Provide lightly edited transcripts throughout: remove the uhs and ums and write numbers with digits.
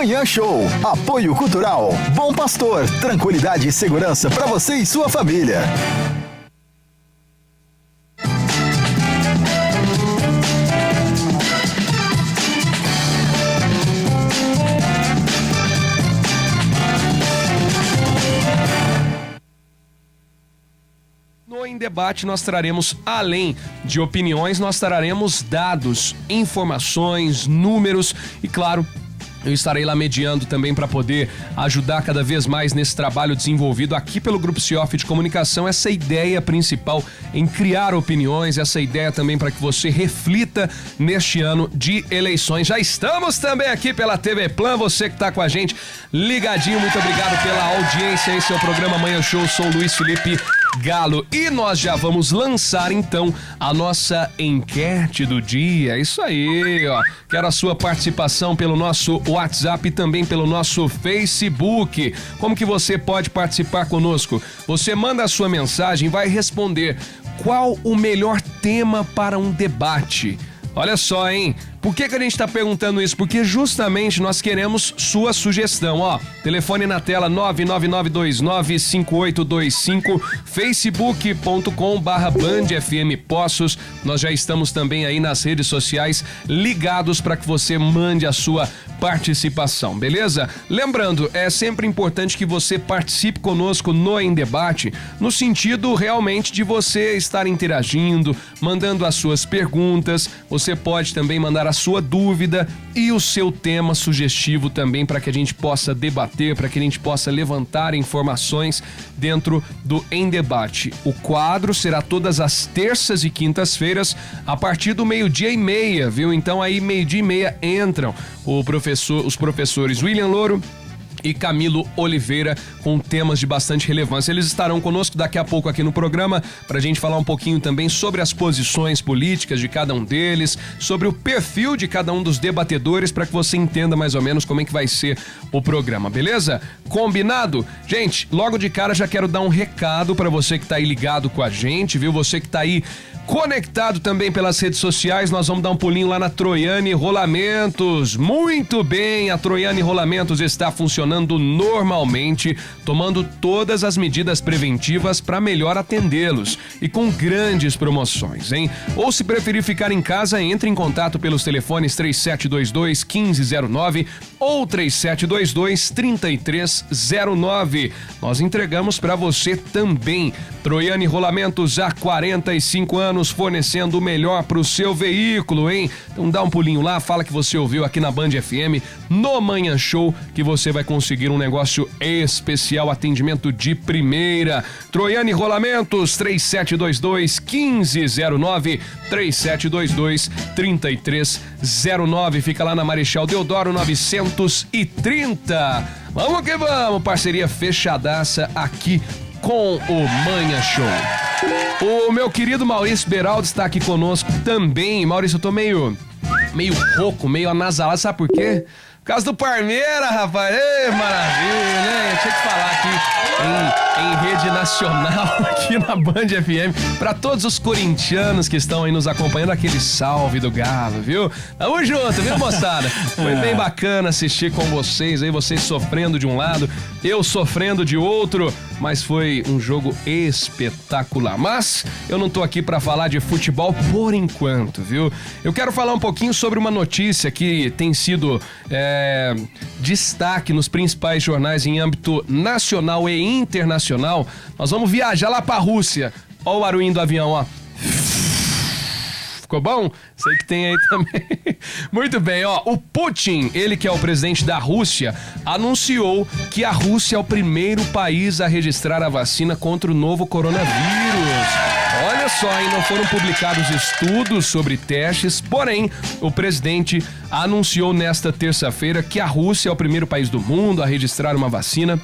Manhã Show. Apoio Cultural. Bom Pastor. Tranquilidade e segurança para você e sua família. Em debate nós traremos, além de opiniões, nós traremos dados, informações, números e, claro, eu estarei lá mediando também para poder ajudar cada vez mais nesse trabalho desenvolvido aqui pelo Grupo Cioff de Comunicação, essa ideia principal em criar opiniões, essa ideia também para que você reflita neste ano de eleições. Já estamos também aqui pela TV Plan, você que está com a gente ligadinho, muito obrigado pela audiência, esse é o programa Manhã Show, sou Luiz Felipe Galo e nós já vamos lançar então a nossa enquete do dia, isso aí, ó, quero a sua participação pelo nosso WhatsApp e também pelo nosso Facebook. Como que você pode participar conosco? Você manda a sua mensagem e vai responder qual o melhor tema para um debate. Olha só, hein? Por que a gente está perguntando isso? Porque justamente nós queremos sua sugestão, ó. Telefone na tela 999295825, facebook.com/bandfm Poços. Nós já estamos também aí nas redes sociais ligados para que você mande a sua participação, beleza? Lembrando, é sempre importante que você participe conosco no Em Debate, no sentido realmente de você estar interagindo, mandando as suas perguntas, você pode também mandar a sua dúvida e o seu tema sugestivo também para que a gente possa debater, para que a gente possa levantar informações dentro do Em Debate. O quadro será todas as terças e quintas-feiras a partir do 12:30, viu? Então aí 12:30 entram os professores William Louro e Camilo Oliveira com temas de bastante relevância. Eles estarão conosco daqui a pouco aqui no programa para a gente falar um pouquinho também sobre as posições políticas de cada um deles, sobre o perfil de cada um dos debatedores para que você entenda mais ou menos como é que vai ser o programa, beleza? Combinado? Gente, logo de cara já quero dar um recado para você que tá aí ligado com a gente, viu? Você que tá aí conectado também pelas redes sociais, nós vamos dar um pulinho lá na Troiane Rolamentos. Muito bem, a Troiane Rolamentos está funcionando normalmente, tomando todas as medidas preventivas para melhor atendê-los e com grandes promoções, hein? Ou se preferir ficar em casa, entre em contato pelos telefones 3722-1509 ou 3722-3309. Nós entregamos para você também. Troiane Rolamentos, há 45 anos, fornecendo o melhor para o seu veículo, hein? Então dá um pulinho lá, fala que você ouviu aqui na Band FM, no Manhã Show, que você vai conseguir um negócio especial, atendimento de primeira. Troiane Rolamentos, 3722-1509, 3722-3309. Fica lá na Marechal Deodoro 930. Vamos que vamos, parceria fechadaça aqui com o Manhã Show. O meu querido Maurício Beraldo está aqui conosco também. Maurício, eu tô meio rouco, meio anasalado, sabe por quê? Por causa do Parmeira, rapaz. Ei, maravilha, né? Eu tinha que falar aqui em rede nacional, aqui na Band FM, para todos os corintianos que estão aí nos acompanhando, aquele salve do Galo, viu? Tamo junto, viu, moçada? Foi bem bacana assistir com vocês aí, vocês sofrendo de um lado, eu sofrendo de outro, mas foi um jogo espetacular. Mas eu não tô aqui para falar de futebol por enquanto, viu? Eu quero falar um pouquinho sobre uma notícia que tem sido destaque nos principais jornais em âmbito nacional e internacional. Nós vamos viajar lá pra Rússia. Ó o barulhinho do avião, ó. Ficou bom? Sei que tem aí também. Muito bem, ó. O Putin, ele que é o presidente da Rússia, anunciou que a Rússia é o primeiro país a registrar a vacina contra o novo coronavírus. Olha só, hein? Não foram publicados estudos sobre testes, porém, o presidente anunciou nesta terça-feira que a Rússia é o primeiro país do mundo a registrar uma vacina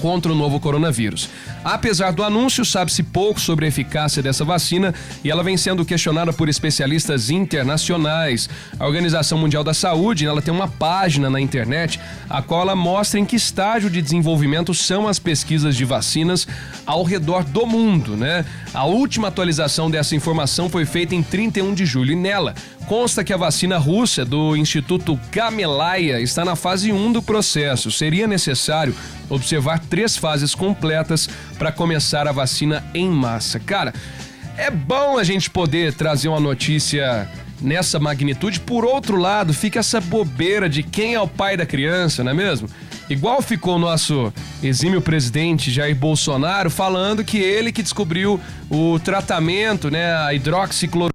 contra o novo coronavírus. Apesar do anúncio, sabe-se pouco sobre a eficácia dessa vacina e ela vem sendo questionada por especialistas internacionais. A Organização Mundial da Saúde, ela tem uma página na internet a qual ela mostra em que estágio de desenvolvimento são as pesquisas de vacinas ao redor do mundo, né? A última atualização dessa informação foi feita em 31 de julho e nela consta que a vacina russa do Instituto Gamaleya está na fase 1 do processo. Seria necessário observar 3 fases completas para começar a vacina em massa. Cara, é bom a gente poder trazer uma notícia nessa magnitude. Por outro lado, fica essa bobeira de quem é o pai da criança, não é mesmo? Igual ficou o nosso exímio presidente Jair Bolsonaro falando que ele que descobriu o tratamento, né, a hidroxicloroquina,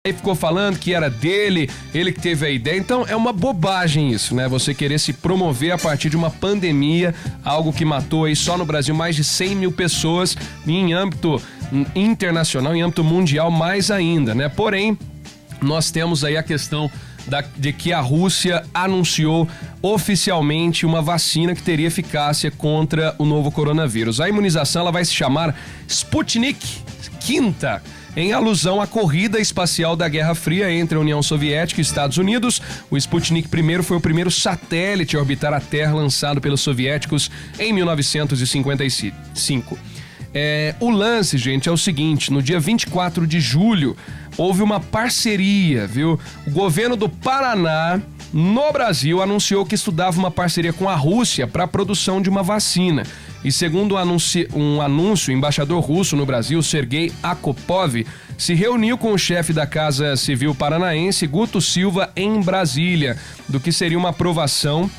aí ficou falando que era dele, ele que teve a ideia. Então é uma bobagem isso, né? Você querer se promover a partir de uma pandemia, algo que matou aí só no Brasil mais de 100 mil pessoas, e em âmbito internacional, em âmbito mundial mais ainda, né? Porém, nós temos aí a questão de que a Rússia anunciou oficialmente uma vacina que teria eficácia contra o novo coronavírus. A imunização ela vai se chamar Sputnik V, em alusão à corrida espacial da Guerra Fria entre a União Soviética e Estados Unidos. O Sputnik I foi o primeiro satélite a orbitar a Terra lançado pelos soviéticos em 1955. O lance, gente, é o seguinte: no dia 24 de julho, houve uma parceria, viu? O governo do Paraná, no Brasil, anunciou que estudava uma parceria com a Rússia para a produção de uma vacina. E segundo um anúncio, o embaixador russo no Brasil, Sergei Akopov, se reuniu com o chefe da Casa Civil paranaense, Guto Silva, em Brasília, do que seria uma aprovação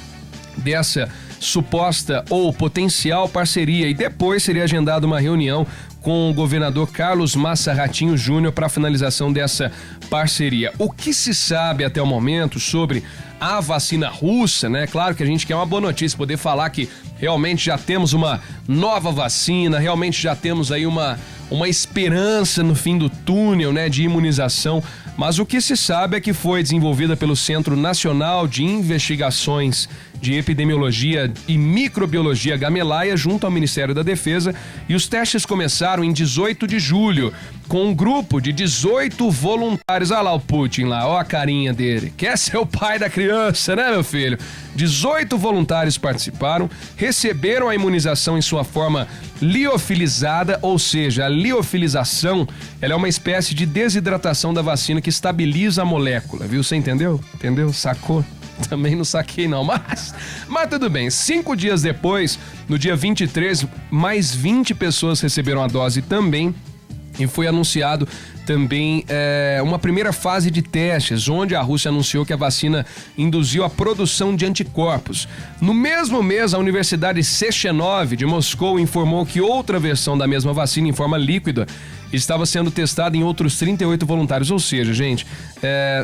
dessa suposta ou potencial parceria, e depois seria agendada uma reunião com o governador Carlos Massa Ratinho Júnior para a finalização dessa parceria. O que se sabe até o momento sobre a vacina russa, né? Claro que a gente quer uma boa notícia, poder falar que realmente já temos uma nova vacina, realmente já temos aí uma esperança no fim do túnel, né, de imunização. Mas o que se sabe é que foi desenvolvida pelo Centro Nacional de Investigações de Epidemiologia e Microbiologia Gamaleya, junto ao Ministério da Defesa, e os testes começaram em 18 de julho, com um grupo de 18 voluntários. Olha lá o Putin lá, olha a carinha dele. Quer ser o pai da criança, né, meu filho? 18 voluntários participaram, receberam a imunização em sua forma liofilizada, ou seja, a liofilização, ela é uma espécie de desidratação da vacina que estabiliza a molécula, viu? Você entendeu? Entendeu? Sacou? Também não saquei não, mas tudo bem. 5 dias depois, no dia 23, mais 20 pessoas receberam a dose também, e foi anunciado também uma primeira fase de testes, onde a Rússia anunciou que a vacina induziu a produção de anticorpos. No mesmo mês, a Universidade Sechenov de Moscou informou que outra versão da mesma vacina em forma líquida estava sendo testada em outros 38 voluntários. Ou seja, gente,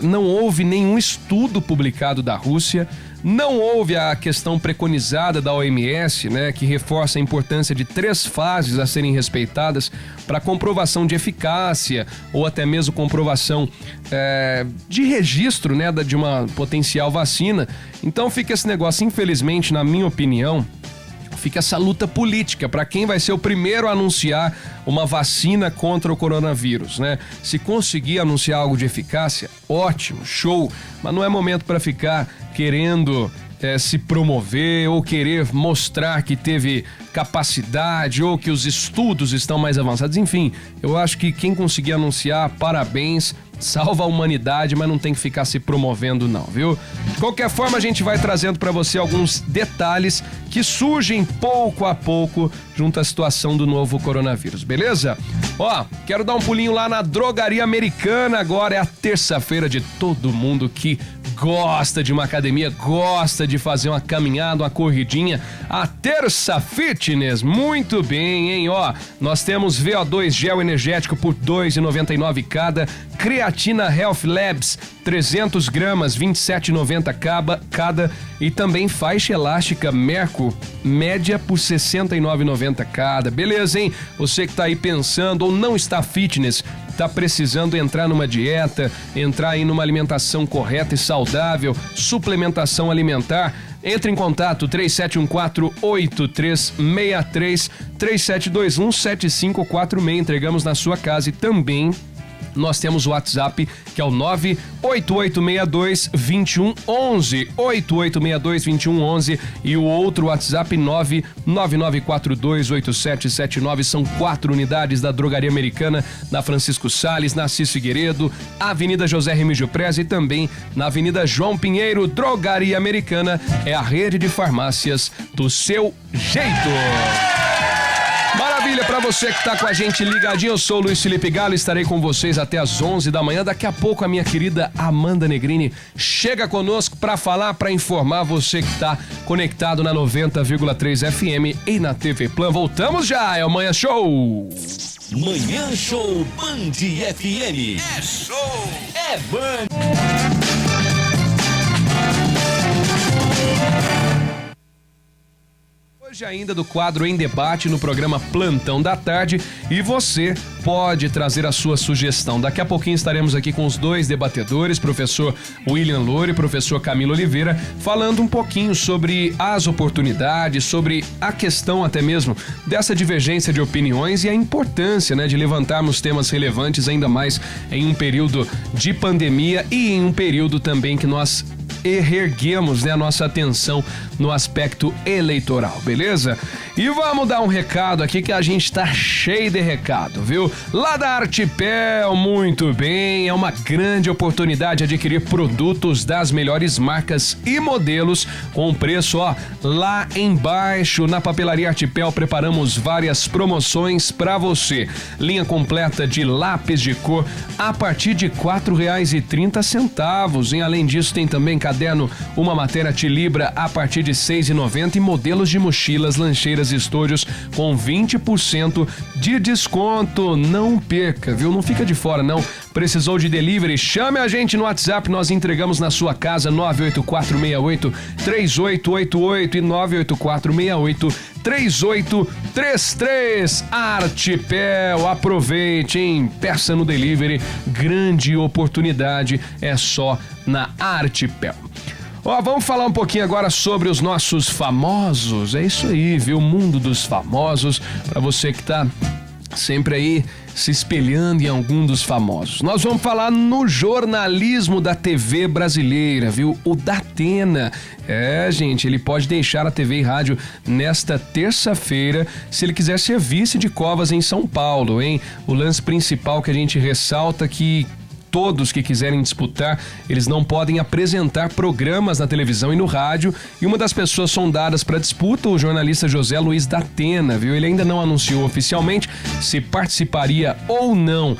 não houve nenhum estudo publicado da Rússia, não houve a questão preconizada da OMS, né, que reforça a importância de 3 fases a serem respeitadas para comprovação de eficácia ou até mesmo comprovação de registro, né, de uma potencial vacina. Então fica esse negócio, infelizmente, na minha opinião, fica essa luta política para quem vai ser o primeiro a anunciar uma vacina contra o coronavírus, né? Se conseguir anunciar algo de eficácia, ótimo, show, mas não é momento para ficar querendo se promover ou querer mostrar que teve capacidade ou que os estudos estão mais avançados. Enfim, eu acho que quem conseguir anunciar, parabéns, salva a humanidade, mas não tem que ficar se promovendo não, viu? De qualquer forma, a gente vai trazendo para você alguns detalhes que surgem pouco a pouco junto à situação do novo coronavírus, beleza? Ó, quero dar um pulinho lá na Drogaria Americana. Agora é a terça-feira de todo mundo que gosta de uma academia, gosta de fazer uma caminhada, uma corridinha. A Terça Fitness, muito bem, hein? Ó, nós temos VO2 gel energético por R$ 2,99 cada, Creatina Health Labs 300 gramas, R$ 27,90 cada, e também faixa elástica Merco média por R$ 69,90 cada. Beleza, hein? Você que tá aí pensando ou não está fitness, tá precisando entrar numa dieta, entrar aí numa alimentação correta e saudável, suplementação alimentar, entre em contato 3714-8363, 3721-7546, entregamos na sua casa, e também nós temos o WhatsApp, que é o 98862-2111, 8862-2111, e o outro WhatsApp 999428779. São 4 unidades da Drogaria Americana, na Francisco Sales, na Assis Figueiredo, Avenida José Remígio Preza e também na Avenida João Pinheiro. Drogaria Americana é a rede de farmácias do seu jeito. Maravilha, pra você que tá com a gente ligadinho, eu sou o Luiz Felipe Galo, estarei com vocês até às 11 da manhã. Daqui a pouco a minha querida Amanda Negrini chega conosco pra falar, pra informar você que tá conectado na 90,3 FM e na TV Plan. Voltamos já, é o Manhã Show! Manhã Show Band FM. É show! É Band! Hoje ainda do quadro Em Debate no programa Plantão da Tarde, e você pode trazer a sua sugestão. Daqui a pouquinho estaremos aqui com os 2 debatedores, professor William Loura e professor Camilo Oliveira, falando um pouquinho sobre as oportunidades, sobre a questão até mesmo dessa divergência de opiniões e a importância, né, de levantarmos temas relevantes, ainda mais em um período de pandemia e em um período também que nós reerguemos, né, a nossa atenção no aspecto eleitoral, beleza? E vamos dar um recado aqui, que a gente tá cheio de recado, viu? Lá da Artipel, muito bem, é uma grande oportunidade de adquirir produtos das melhores marcas e modelos com preço, ó, lá embaixo. Na Papelaria Artipel preparamos várias promoções para você. Linha completa de lápis de cor a partir de R$ 4,30, hein? Além disso, tem também caderno Uma Matéria Tilibra a partir de R$ 6,90 e modelos de mochilas, lancheiras e estojos com 20% de desconto. Não perca, viu? Não fica de fora, não. Precisou de delivery? Chame a gente no WhatsApp, nós entregamos na sua casa. 98468-3888 e 98468-3833. Artipel, aproveite, hein? Peça no delivery, grande oportunidade, é só na Artipel. Ó, vamos falar um pouquinho agora sobre os nossos famosos. É isso aí, viu? O mundo dos famosos, para você que tá sempre aí se espelhando em algum dos famosos. Nós vamos falar no jornalismo da TV brasileira, viu? O Datena. É, gente, ele pode deixar a TV e rádio nesta terça-feira se ele quiser ser vice de Covas em São Paulo, hein? O lance principal que a gente ressalta que todos que quiserem disputar, eles não podem apresentar programas na televisão e no rádio, e uma das pessoas sondadas para a disputa, o jornalista José Luiz Datena, viu? Ele ainda não anunciou oficialmente se participaria ou não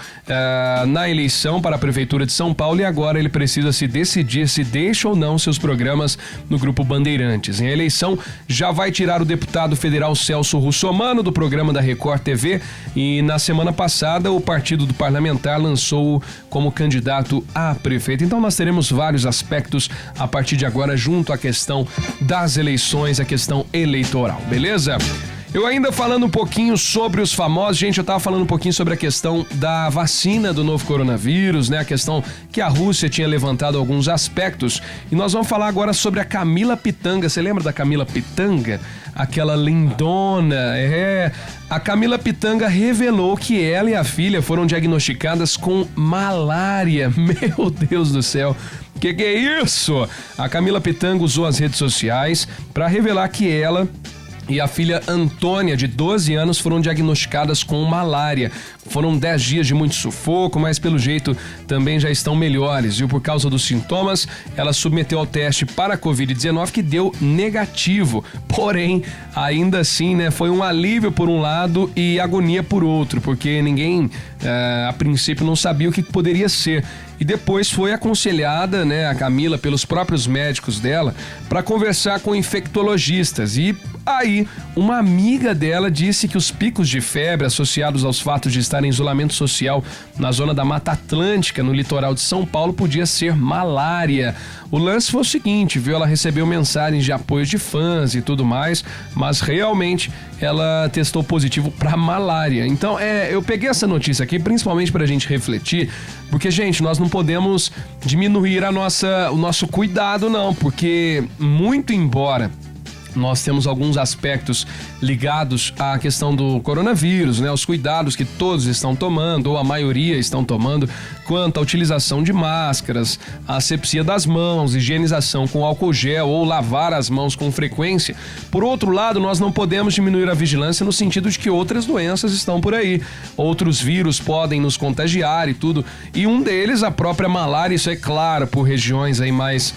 na eleição para a Prefeitura de São Paulo, e agora ele precisa se decidir se deixa ou não seus programas no Grupo Bandeirantes. A eleição já vai tirar o deputado federal Celso Russomano do programa da Record TV, e na semana passada o Partido do Parlamentar lançou como candidato a prefeito. Então nós teremos vários aspectos a partir de agora junto à questão das eleições, a questão eleitoral, beleza? Eu ainda falando um pouquinho sobre os famosos, gente, eu tava falando um pouquinho sobre a questão da vacina do novo coronavírus, né? A questão que a Rússia tinha levantado alguns aspectos, e nós vamos falar agora sobre a Camila Pitanga. Você lembra da Camila Pitanga? Aquela lindona, A Camila Pitanga revelou que ela e a filha foram diagnosticadas com malária. Meu Deus do céu. Que é isso? A Camila Pitanga usou as redes sociais para revelar que ela e a filha Antônia, de 12 anos, foram diagnosticadas com malária. Foram 10 dias de muito sufoco, mas pelo jeito também já estão melhores, viu? Por causa dos sintomas, ela submeteu ao teste para a Covid-19, que deu negativo. Porém, ainda assim, né, foi um alívio por um lado e agonia por outro, porque ninguém, a princípio, não sabia o que poderia ser. E depois foi aconselhada, né, a Camila, pelos próprios médicos dela, para conversar com infectologistas. E aí, uma amiga dela disse que os picos de febre associados aos fatos de estar em isolamento social na zona da Mata Atlântica, no litoral de São Paulo, podia ser malária. O lance foi o seguinte, viu? Ela recebeu mensagens de apoio de fãs e tudo mais, mas realmente ela testou positivo para malária. Então, eu peguei essa notícia aqui principalmente para a gente refletir, porque, gente, nós não podemos diminuir o nosso cuidado, não, porque muito embora nós temos alguns aspectos ligados à questão do coronavírus, né? Os cuidados que todos estão tomando, ou a maioria estão tomando, quanto à utilização de máscaras, a asepsia das mãos, higienização com álcool gel ou lavar as mãos com frequência. Por outro lado, nós não podemos diminuir a vigilância no sentido de que outras doenças estão por aí. Outros vírus podem nos contagiar e tudo. E um deles, a própria malária, isso é claro, por regiões aí mais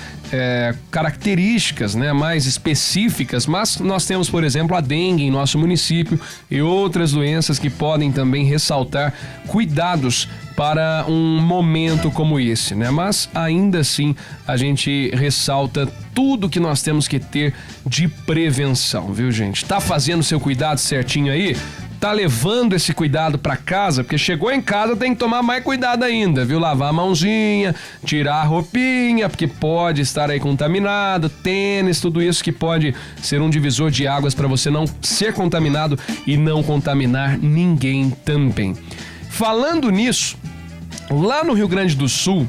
características, né, mais específicas, mas nós temos, por exemplo, a dengue em nosso município e outras doenças que podem também ressaltar cuidados para um momento como esse, né? Mas ainda assim a gente ressalta tudo que nós temos que ter de prevenção, viu, gente? Tá fazendo seu cuidado certinho aí? Tá levando esse cuidado para casa? Porque chegou em casa tem que tomar mais cuidado ainda, viu? Lavar a mãozinha, tirar a roupinha, porque pode estar aí contaminado, tênis, tudo isso que pode ser um divisor de águas para você não ser contaminado e não contaminar ninguém também. Falando nisso, lá no Rio Grande do Sul,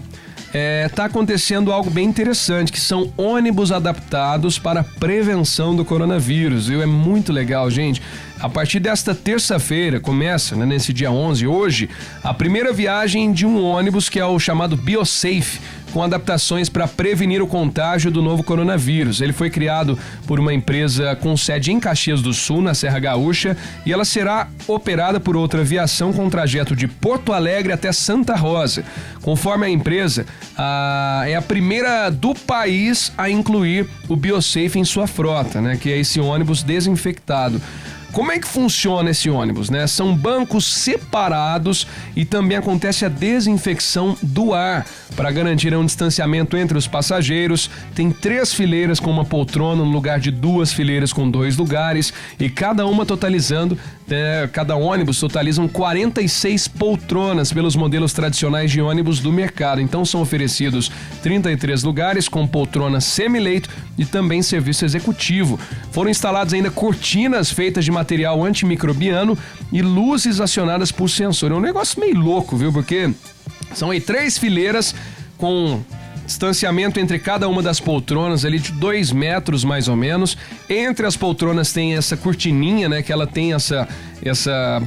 tá acontecendo algo bem interessante, que são ônibus adaptados para a prevenção do coronavírus, viu? É muito legal, gente. A partir desta terça-feira, começa, né, nesse dia 11, hoje, a primeira viagem de um ônibus que é o chamado BioSafe, com adaptações para prevenir o contágio do novo coronavírus. Ele foi criado por uma empresa com sede em Caxias do Sul, na Serra Gaúcha, e ela será operada por outra aviação com trajeto de Porto Alegre até Santa Rosa. Conforme a empresa, é a primeira do país a incluir o BioSafe em sua frota, né, que é esse ônibus desinfectado. Como é que funciona esse ônibus, né? São bancos separados e também acontece a desinfecção do ar para garantir um distanciamento entre os passageiros. Tem 3 fileiras com uma poltrona no lugar de 2 fileiras com 2 lugares e cada ônibus totalizam 46 poltronas pelos modelos tradicionais de ônibus do mercado. Então são oferecidos 33 lugares com poltrona semileito e também serviço executivo. Foram instaladas ainda cortinas feitas de material antimicrobiano e luzes acionadas por sensor. É um negócio meio louco, viu? Porque são aí 3 fileiras com distanciamento entre cada uma das poltronas ali de 2 metros mais ou menos. Entre as poltronas tem essa cortininha, né? Que ela tem essa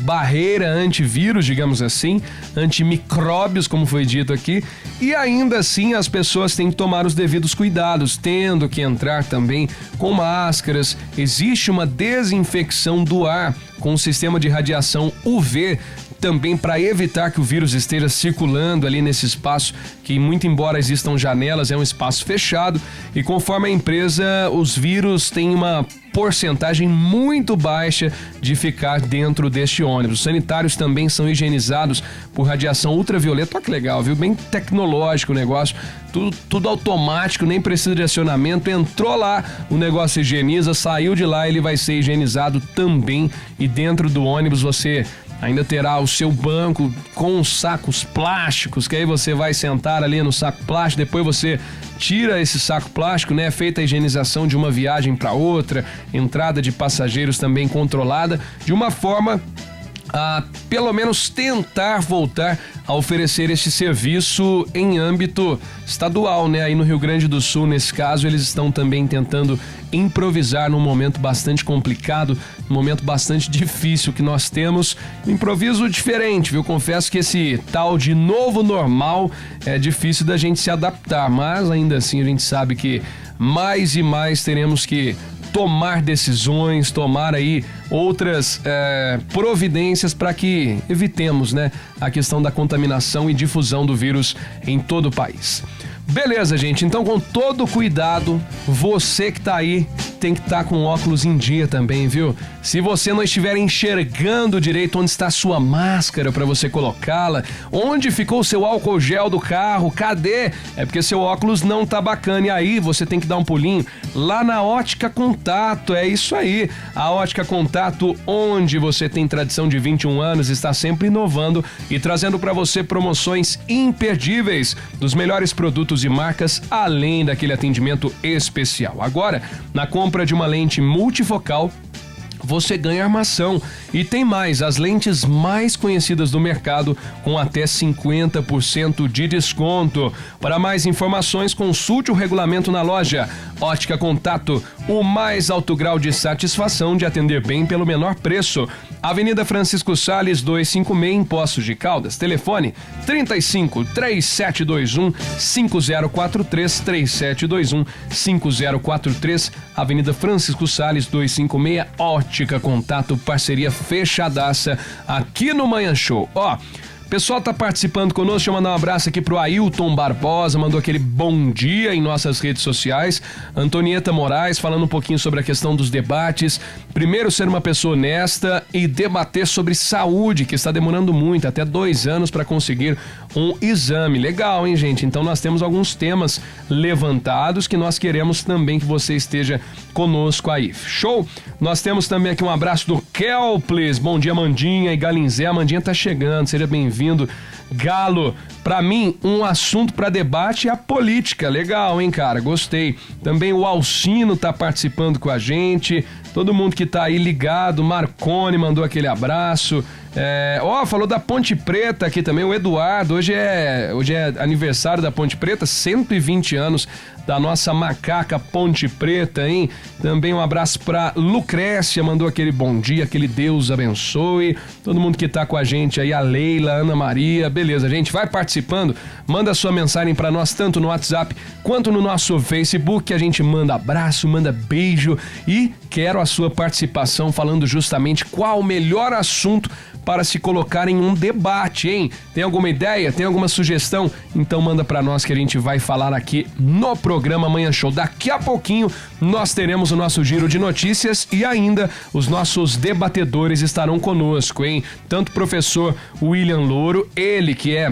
barreira antivírus, digamos assim, antimicróbios, como foi dito aqui. E ainda assim as pessoas têm que tomar os devidos cuidados, tendo que entrar também com máscaras. Existe uma desinfecção do ar com um sistema de radiação UV, também para evitar que o vírus esteja circulando ali nesse espaço que, muito embora existam janelas, é um espaço fechado e conforme a empresa, os vírus têm uma porcentagem muito baixa de ficar dentro deste ônibus. Os sanitários também são higienizados por radiação ultravioleta. Olha que legal, viu? Bem tecnológico o negócio, tudo automático, nem precisa de acionamento. Entrou lá, o negócio higieniza, saiu de lá, ele vai ser higienizado também. E dentro do ônibus você ainda terá o seu banco com sacos plásticos, que aí você vai sentar ali no saco plástico, depois você tira esse saco plástico, né? Feita a higienização de uma viagem para outra, entrada de passageiros também controlada, de uma forma a pelo menos tentar voltar a oferecer esse serviço em âmbito estadual, né? Aí no Rio Grande do Sul, nesse caso, eles estão também tentando improvisar num momento bastante complicado, num momento bastante difícil que nós temos. Um improviso diferente, viu? Confesso que esse tal de novo normal é difícil da gente se adaptar, mas ainda assim a gente sabe que mais e mais teremos que tomar decisões, tomar aí outras providências para que evitemos, né, a questão da contaminação e difusão do vírus em todo o país. Beleza, gente, então com todo cuidado, você que tá aí tem que estar com óculos em dia também, viu? Se você não estiver enxergando direito onde está a sua máscara para você colocá-la, onde ficou o seu álcool gel do carro, cadê? É porque seu óculos não tá bacana e aí você tem que dar um pulinho lá na Ótica Contato, é isso aí. A Ótica Contato, onde você tem tradição de 21 anos, está sempre inovando e trazendo para você promoções imperdíveis dos melhores produtos e marcas, além daquele atendimento especial. Agora, na compra de uma lente multifocal, você ganha armação e tem mais, as lentes mais conhecidas do mercado com até 50% de desconto. Para mais informações, consulte o regulamento na loja Ótica Contato, o mais alto grau de satisfação de atender bem pelo menor preço. Avenida Francisco Salles 256, em Poços de Caldas. Telefone 35 3721 5043 3721 5043. Avenida Francisco Salles 256. Ótica Contato, parceria fechadaça aqui no Manhã Show. Ó, o pessoal tá participando conosco, deixa eu mandar um abraço aqui pro Ailton Barbosa, mandou aquele bom dia em nossas redes sociais. Antonieta Moraes falando um pouquinho sobre a questão dos debates. Primeiro, ser uma pessoa honesta e debater sobre saúde, que está demorando muito, até 2 anos para conseguir um exame. Legal, hein, gente? Então nós temos alguns temas levantados que nós queremos também que você esteja conosco aí. Show? Nós temos também aqui um abraço do Kelples. Bom dia, Mandinha e Galinzé. A Mandinha tá chegando, seja bem-vindo. Galo, pra mim, um assunto pra debate é a política. Legal, hein, cara? Gostei. Também o Alcino tá participando com a gente. Todo mundo que tá aí ligado. Marcone mandou aquele abraço. Falou da Ponte Preta aqui também, o Eduardo. Hoje é aniversário da Ponte Preta, 120 anos da nossa macaca Ponte Preta, hein? Também um abraço pra Lucrécia, mandou aquele bom dia, aquele Deus abençoe. Todo mundo que tá com a gente aí, a Leila, a Ana Maria, beleza, gente, vai participando, manda sua mensagem pra nós, tanto no WhatsApp quanto no nosso Facebook, que a gente manda abraço, manda beijo e quero a sua participação falando justamente qual o melhor assunto para se colocar em um debate, hein? Tem alguma ideia? Tem alguma sugestão? Então manda pra nós que a gente vai falar aqui no programa Manhã Show. Daqui a pouquinho nós teremos o nosso giro de notícias e ainda os nossos debatedores estarão conosco, hein? Tanto o professor William Louro, ele que é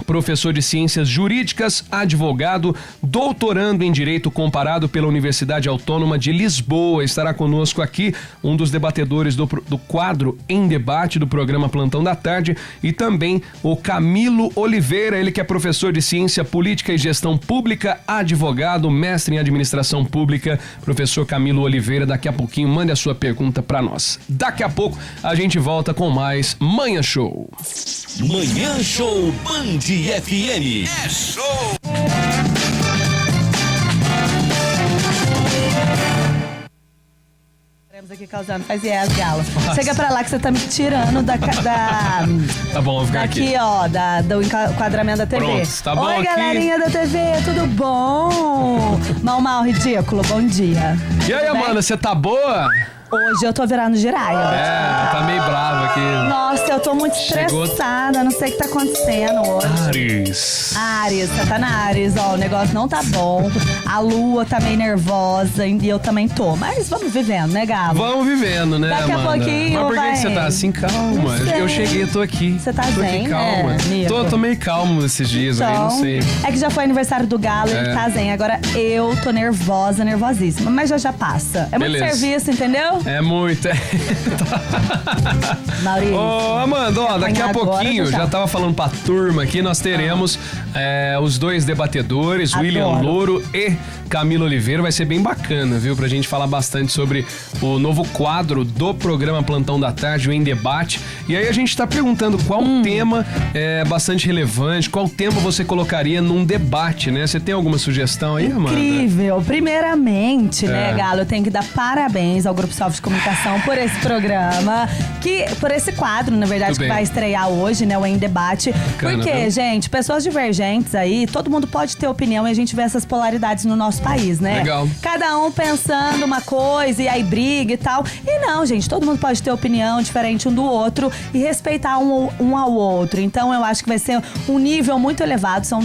professor de Ciências Jurídicas, advogado, doutorando em Direito Comparado pela Universidade Autônoma de Lisboa. Estará conosco aqui um dos debatedores do quadro Em Debate do programa Plantão da Tarde e também o Camilo Oliveira, ele que é professor de Ciência Política e Gestão Pública, advogado, mestre em Administração Pública. Professor Camilo Oliveira, daqui a pouquinho mande a sua pergunta para nós. Daqui a pouco a gente volta com mais Manhã Show. Manhã Show Band FM. É show! Estaremos aqui causando, faz as galas. Chega pra lá que você tá me tirando da tá bom, vou ficar aqui. Aqui, ó, do enquadramento da TV. Pronto, tá bom. Oi, aqui. Galerinha da TV, tudo bom? Mal, ridículo, bom dia. E aí, Amanda, você tá boa? Hoje eu tô virando giraia. Tá meio brava aqui. Nossa, eu tô muito estressada, não sei o que tá acontecendo hoje. Áries, você tá na Áries, ó, o negócio não tá bom. A lua tá meio nervosa e eu também tô. Mas vamos vivendo, né, Galo? Vamos vivendo, né, Daqui Amanda? a pouquinho, mas por que você tá assim? Calma. Eu cheguei, tô aqui. Você tá tô zen, aqui, calma. né, Tô meio calmo esses dias aí, não sei. É que já foi aniversário do Galo, ele tá zen. Agora eu tô nervosíssima. Mas já passa. É muito serviço, entendeu? É muito, Maurício. Ô, Amanda, ó, daqui a pouquinho, já tava falando pra turma aqui, nós teremos os dois debatedores, William Louro e Camilo Oliveira. Vai ser bem bacana, viu? Pra gente falar bastante sobre o novo quadro do programa Plantão da Tarde, o Em Debate. E aí a gente tá perguntando qual tema é bastante relevante, qual tema você colocaria num debate, né? Você tem alguma sugestão aí, Amanda? Incrível. Primeiramente, né, Galo, eu tenho que dar parabéns ao Grupo Soft de Comunicação por esse programa, por esse quadro, na verdade, que vai estrear hoje, né, o Em Debate. Bacana, porque, viu? gente, pessoas divergentes aí, todo mundo pode ter opinião e a gente vê essas polaridades no nosso país, né? Legal. Cada um pensando uma coisa e aí briga e tal. E não, gente, todo mundo pode ter opinião diferente um do outro e respeitar um ao outro. Então, eu acho que vai ser um nível muito elevado. São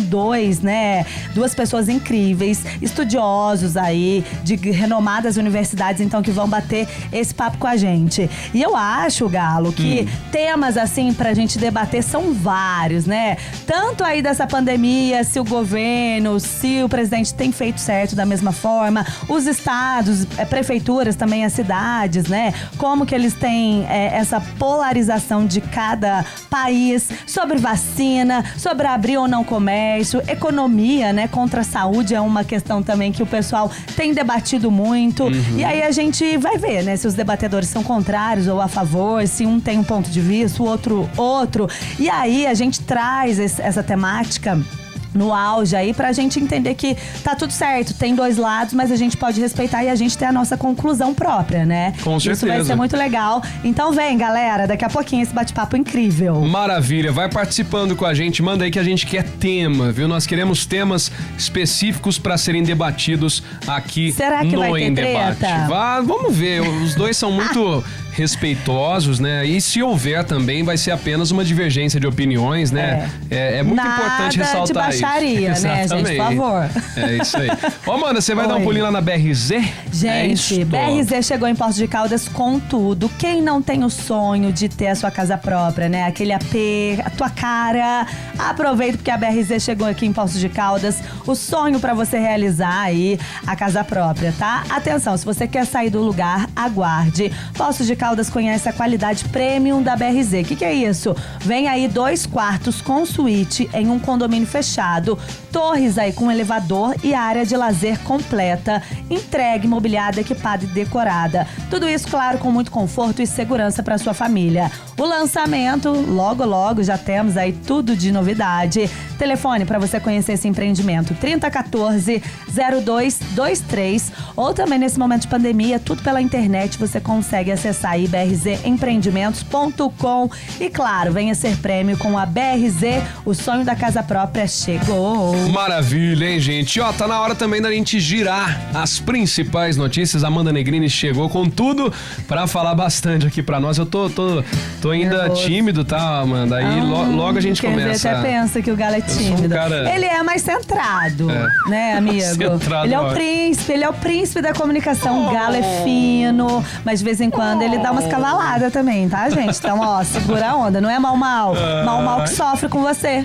duas pessoas incríveis, estudiosos aí, de renomadas universidades, então, que vão bater esse papo com a gente. E eu acho, Galo, que temas assim pra gente debater são vários, né? Tanto aí dessa pandemia, se o governo, se o presidente tem feito certo da mesma forma, os estados, prefeituras também, as cidades, né? Como que eles têm essa polarização de cada país, sobre vacina, sobre abrir ou não comércio, economia, né? Contra a saúde é uma questão também que o pessoal tem debatido muito. E aí a gente vai ver, né? Se os debatedores são contrários ou a favor, se um tem um ponto de vista, o outro. E aí a gente traz essa temática no auge aí, pra gente entender que tá tudo certo, tem dois lados, mas a gente pode respeitar e a gente ter a nossa conclusão própria, né? Com certeza. Isso vai ser muito legal. Então vem, galera, daqui a pouquinho esse bate-papo incrível. Maravilha, vai participando com a gente, manda aí que a gente quer tema, viu? Nós queremos temas específicos pra serem debatidos aqui Será que no vai ter Em Debate. treta? Vamos ver, os dois são muito respeitosos, né? E se houver também, vai ser apenas uma divergência de opiniões, né? É muito importante ressaltar de baixaria, isso. né, gente? Por favor. É isso aí. Ô, Amanda, você vai dar um pulinho lá na BRZ? Gente, BRZ chegou em Poços de Caldas com tudo. Quem não tem o sonho de ter a sua casa própria, né? Aquele AP, a tua cara. Aproveita porque a BRZ chegou aqui em Poços de Caldas. O sonho pra você realizar aí a casa própria, tá? Atenção, se você quer sair do lugar, aguarde. Poços de Caldas conhece a qualidade premium da BRZ. O que é isso? Vem aí 2 quartos com suíte em um condomínio fechado, torres aí com elevador e área de lazer completa, entregue, mobiliada, equipada e decorada. Tudo isso, claro, com muito conforto e segurança para sua família. O lançamento, logo já temos aí tudo de novidade. Telefone para você conhecer esse empreendimento, 3014-0223, ou também nesse momento de pandemia, tudo pela internet, você consegue acessar aí brzempreendimentos.com. E claro, venha ser prêmio com a BRZ, o sonho da casa própria chegou. Maravilha, hein, gente? Ó, tá na hora também da gente girar as principais notícias. Amanda Negrini chegou com tudo pra falar bastante aqui pra nós. Eu tô ainda tímido, tá, Amanda? Aí logo a gente começa. Você até pensa que o Galo é tímido. Ele é mais centrado, né, amigo? Centrado, ele é o príncipe da comunicação. O Galo é fino, mas de vez em quando ele dá umas cavaladas também, tá, gente? Então, ó, segura a onda. Não é mal que sofre com você.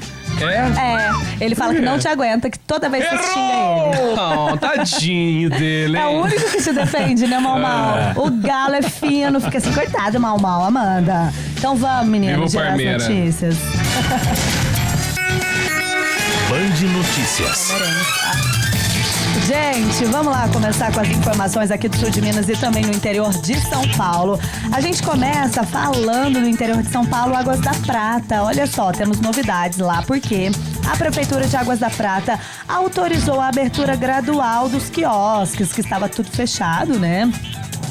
Ele fala que não te aguenta, que toda vez que você xinga ele. Não, tadinho dele, hein? É o único que se defende, né, Mal? O Galo é fino, fica assim, coitado, Mal, Amanda. Então vamos, meninos, girar as notícias. Band Notícias. Gente, vamos lá começar com as informações aqui do sul de Minas e também no interior de São Paulo. A gente começa falando do interior de São Paulo, Águas da Prata. Olha só, temos novidades lá, porque a Prefeitura de Águas da Prata autorizou a abertura gradual dos quiosques, que estava tudo fechado, né?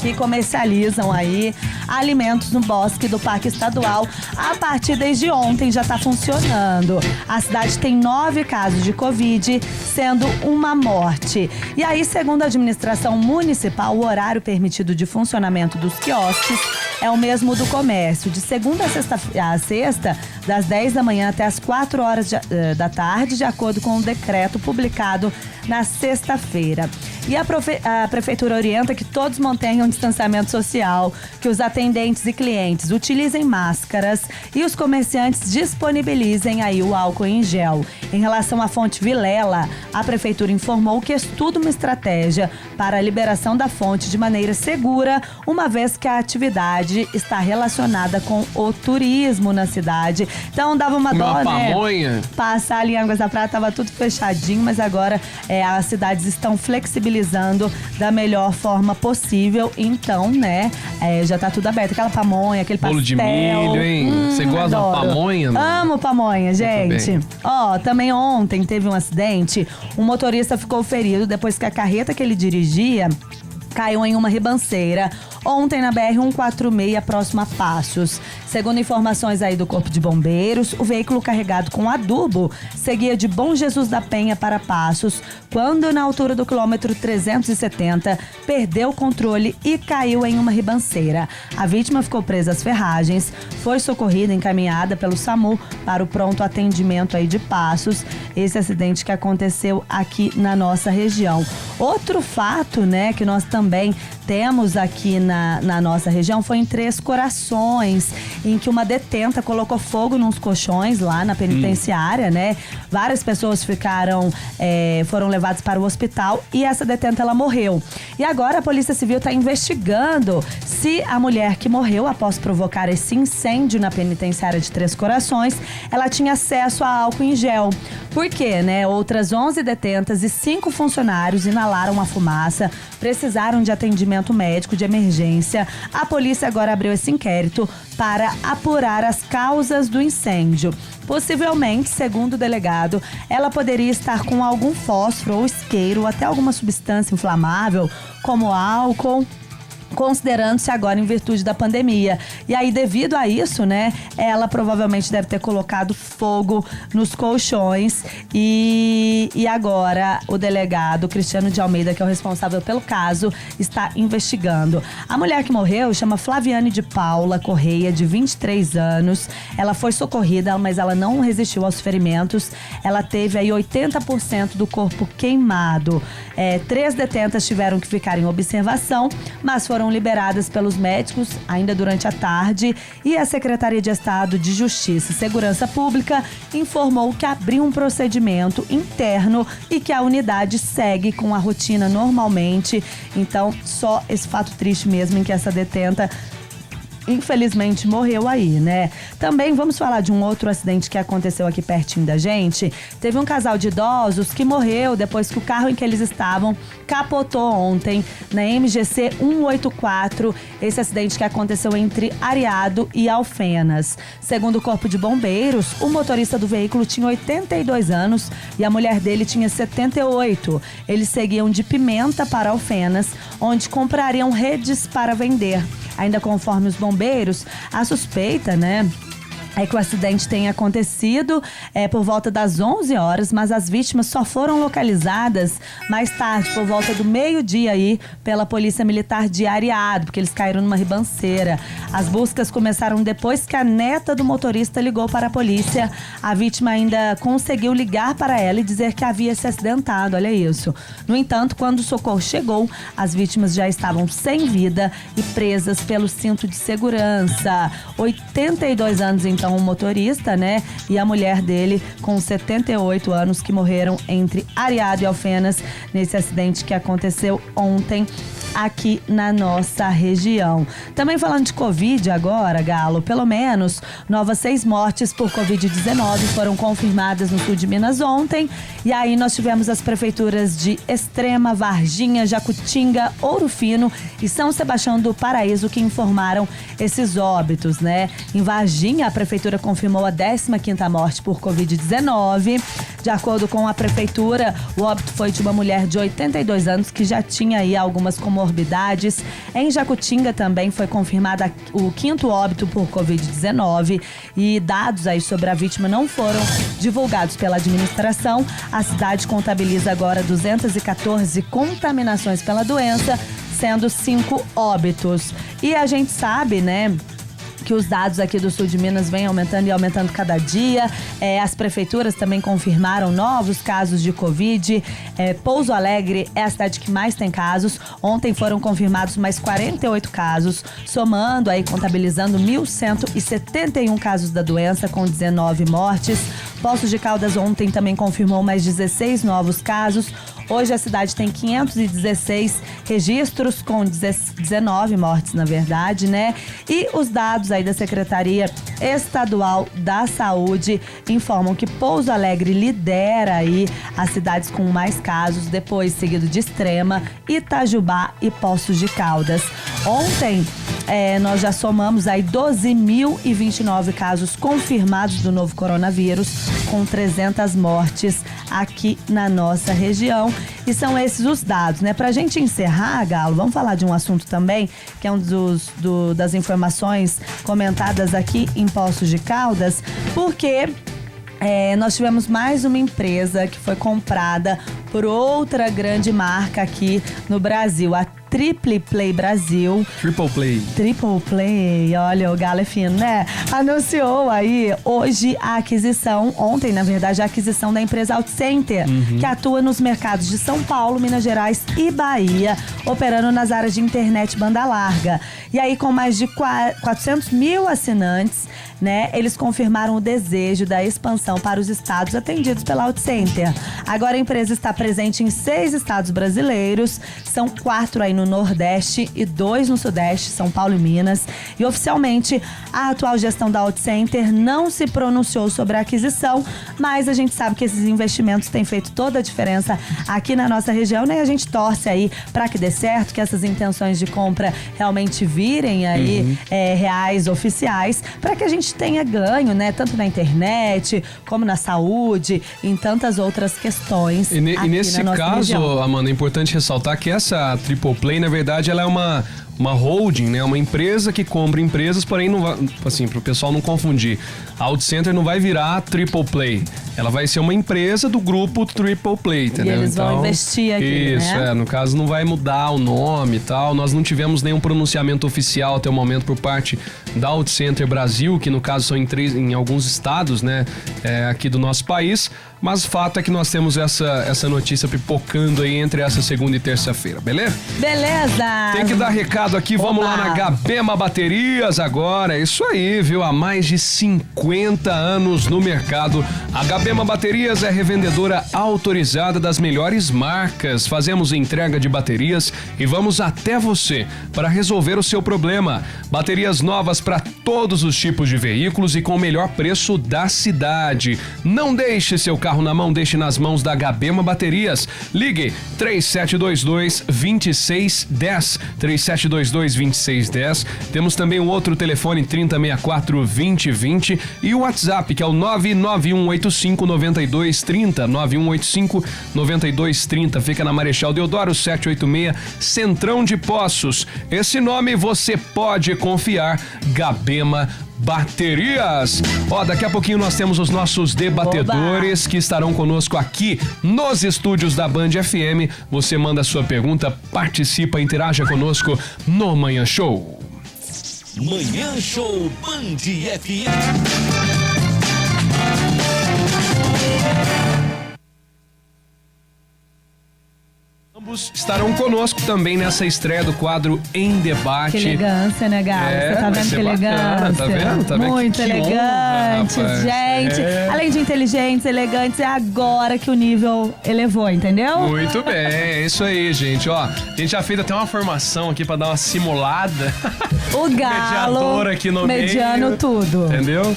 Que comercializam aí alimentos no bosque do Parque Estadual. A partir desde ontem já está funcionando. A cidade tem 9 casos de Covid, sendo uma morte. E aí, segundo a administração municipal, o horário permitido de funcionamento dos quiosques é o mesmo do comércio, de segunda a sexta, das 10 da manhã até as 4 horas da tarde, de acordo com o decreto publicado na sexta-feira. E a Prefeitura orienta que todos mantenham distanciamento social, que os atendentes e clientes utilizem máscaras e os comerciantes disponibilizem aí o álcool em gel. Em relação à fonte Vilela, a Prefeitura informou que estuda uma estratégia para a liberação da fonte de maneira segura, uma vez que a atividade está relacionada com o turismo na cidade. Então dava uma dó, né? Pamonha. Passar ali em Águas da Prata, tava tudo fechadinho, mas agora as cidades estão flexibilizando da melhor forma possível. Então, né, já tá tudo aberto. Aquela pamonha, aquele pastel. Bolo de milho, hein? Você gosta da pamonha? Não? Amo pamonha, gente. Ó, também ontem teve um acidente. Um motorista ficou ferido depois que a carreta que ele dirigia caiu em uma ribanceira ontem na BR-146, próximo a Passos. Segundo informações aí do Corpo de Bombeiros, o veículo carregado com adubo seguia de Bom Jesus da Penha para Passos, quando na altura do quilômetro 370 perdeu o controle e caiu em uma ribanceira. A vítima ficou presa às ferragens, foi socorrida e encaminhada pelo SAMU para o pronto atendimento aí de Passos. Esse acidente que aconteceu aqui na nossa região. Outro fato, né, que nós também temos aqui na nossa região foi em Três Corações, em que uma detenta colocou fogo nos colchões lá na penitenciária, né? Várias pessoas foram levadas para o hospital e essa detenta, ela morreu. E agora a Polícia Civil está investigando se a mulher que morreu após provocar esse incêndio na penitenciária de Três Corações, ela tinha acesso a álcool em gel. Por quê, né? Outras 11 detentas e 5 funcionários inalaram a fumaça, precisaram de atendimento atendimento médico de emergência. A polícia agora abriu esse inquérito para apurar as causas do incêndio. Possivelmente, segundo o delegado, ela poderia estar com algum fósforo ou isqueiro ou até alguma substância inflamável, como álcool, considerando-se agora em virtude da pandemia. E aí, devido a isso, né, ela provavelmente deve ter colocado fogo nos colchões e agora o delegado Cristiano de Almeida, que é o responsável pelo caso, está investigando. A mulher que morreu chama Flaviane de Paula Correia, de 23 anos. Ela foi socorrida, mas ela não resistiu aos ferimentos. Ela teve aí 80% do corpo queimado. 3 detentas tiveram que ficar em observação, mas foram liberadas pelos médicos ainda durante a tarde, e a Secretaria de Estado de Justiça e Segurança Pública informou que abriu um procedimento interno e que a unidade segue com a rotina normalmente. Então, só esse fato triste mesmo em que essa detenta infelizmente morreu aí, né? Também vamos falar de um outro acidente que aconteceu aqui pertinho da gente. Teve um casal de idosos que morreu depois que o carro em que eles estavam capotou ontem na MGC 184. Esse acidente que aconteceu entre Areado e Alfenas. Segundo o Corpo de Bombeiros, o motorista do veículo tinha 82 anos e a mulher dele tinha 78. Eles seguiam de Pimenta para Alfenas, onde comprariam redes para vender. Ainda conforme os bombeiros, a suspeita, né, é que o acidente tenha acontecido por volta das 11 horas, mas as vítimas só foram localizadas mais tarde, por volta do meio-dia aí, pela Polícia Militar de Areado, porque eles caíram numa ribanceira. As buscas começaram depois que a neta do motorista ligou para a polícia. A vítima ainda conseguiu ligar para ela e dizer que havia se acidentado, olha isso. No entanto, quando o socorro chegou, as vítimas já estavam sem vida e presas pelo cinto de segurança. 82 anos, então, o motorista, né? E a mulher dele com 78 anos, que morreram entre Areado e Alfenas nesse acidente que aconteceu ontem aqui na nossa região. Também falando de Covid agora, Galo, pelo menos novas 6 mortes por Covid-19 foram confirmadas no sul de Minas ontem. E aí nós tivemos as prefeituras de Extrema, Varginha, Jacutinga, Ouro Fino e São Sebastião do Paraíso que informaram esses óbitos, né? Em Varginha, a prefeitura confirmou a 15ª morte por Covid-19. De acordo com a prefeitura, o óbito foi de uma mulher de 82 anos que já tinha aí algumas comorbidades. Em Jacutinga também foi confirmado o 5º óbito por Covid-19 e dados aí sobre a vítima não foram divulgados pela administração. A cidade contabiliza agora 214 contaminações pela doença, sendo 5 óbitos. E a gente sabe, né, que os dados aqui do sul de Minas vêm aumentando e aumentando cada dia. As prefeituras também confirmaram novos casos de Covid. Pouso Alegre é a cidade que mais tem casos. Ontem foram confirmados mais 48 casos, somando aí, contabilizando 1.171 casos da doença, com 19 mortes. Poços de Caldas ontem também confirmou mais 16 novos casos. Hoje a cidade tem 516 registros, com 19 mortes, na verdade, né? E os dados aí da Secretaria Estadual da Saúde informam que Pouso Alegre lidera aí as cidades com mais casos, depois seguido de Extrema, Itajubá e Poços de Caldas. Ontem, nós já somamos aí 12.029 casos confirmados do novo coronavírus, com 300 mortes aqui na nossa região. E são esses os dados, né? Pra gente encerrar, Galo, vamos falar de um assunto também, que é um das informações comentadas aqui em Poços de Caldas, porque nós tivemos mais uma empresa que foi comprada por outra grande marca aqui no Brasil, a Triple Play Brasil. Triple Play, olha, o Galo é fino, né? Anunciou aí hoje a aquisição, ontem, na verdade, a aquisição da empresa Outcenter, que atua nos mercados de São Paulo, Minas Gerais e Bahia, operando nas áreas de internet banda larga. E aí, com mais de 400 mil assinantes, né, eles confirmaram o desejo da expansão para os estados atendidos pela Outcenter. Agora a empresa está presente em 6 estados brasileiros, são 4 aí no no Nordeste e 2 no Sudeste, São Paulo e Minas. E oficialmente, a atual gestão da Auto Center não se pronunciou sobre a aquisição, mas a gente sabe que esses investimentos têm feito toda a diferença aqui na nossa região, né? E a gente torce aí para que dê certo, que essas intenções de compra realmente virem aí reais, oficiais, para que a gente tenha ganho, né? Tanto na internet, como na saúde, em tantas outras questões. E nesse caso, região. Amanda, é importante ressaltar que essa Triple Play, na verdade, ela é uma holding, né? Uma empresa que compra empresas, porém, não vai, assim, pro pessoal não confundir. A Auto Center não vai virar Triple Play. Ela vai ser uma empresa do grupo Triple Play, entendeu? E eles vão investir aqui, isso, né? No caso, não vai mudar o nome e tal. Nós não tivemos nenhum pronunciamento oficial até o momento por parte da Auto Center Brasil, que no caso são em alguns estados, né? Aqui do nosso país. Mas o fato é que nós temos essa notícia pipocando aí entre essa segunda e terça-feira, beleza? Beleza! Tem que dar recado aqui, vamos lá na Gabema Baterias agora, é isso aí, viu? Há mais de 50 anos no mercado, a Gabema Baterias é revendedora autorizada das melhores marcas. Fazemos entrega de baterias e vamos até você para resolver o seu problema. Baterias novas para todos os tipos de veículos e com o melhor preço da cidade. Não deixe seu carro na mão, deixe nas mãos da Gabema Baterias. Ligue 3722-2610. 3722-2610. Temos também o outro telefone 3064-2020 e o WhatsApp que é o 99185-9230. 9185-9230. Fica na Marechal Deodoro 786, Centrão de Poços. Esse nome você pode confiar. Gabema Baterias. Daqui a pouquinho nós temos os nossos debatedores que estarão conosco aqui nos estúdios da Band FM. Você manda a sua pergunta, participa, interaja conosco no Manhã Show. Manhã Show Band FM. Ambos estarão conosco também nessa estreia do quadro Em Debate. Que elegância, né, Galo? Você tá vendo que elegância? Tá vendo? Muito elegante, gente. Além de inteligentes, elegantes, é agora que o nível elevou, entendeu? Muito bem, é isso aí, gente. A gente já fez até uma formação aqui pra dar uma simulada. O Galo, mediador aqui no mediano meio, tudo. Entendeu?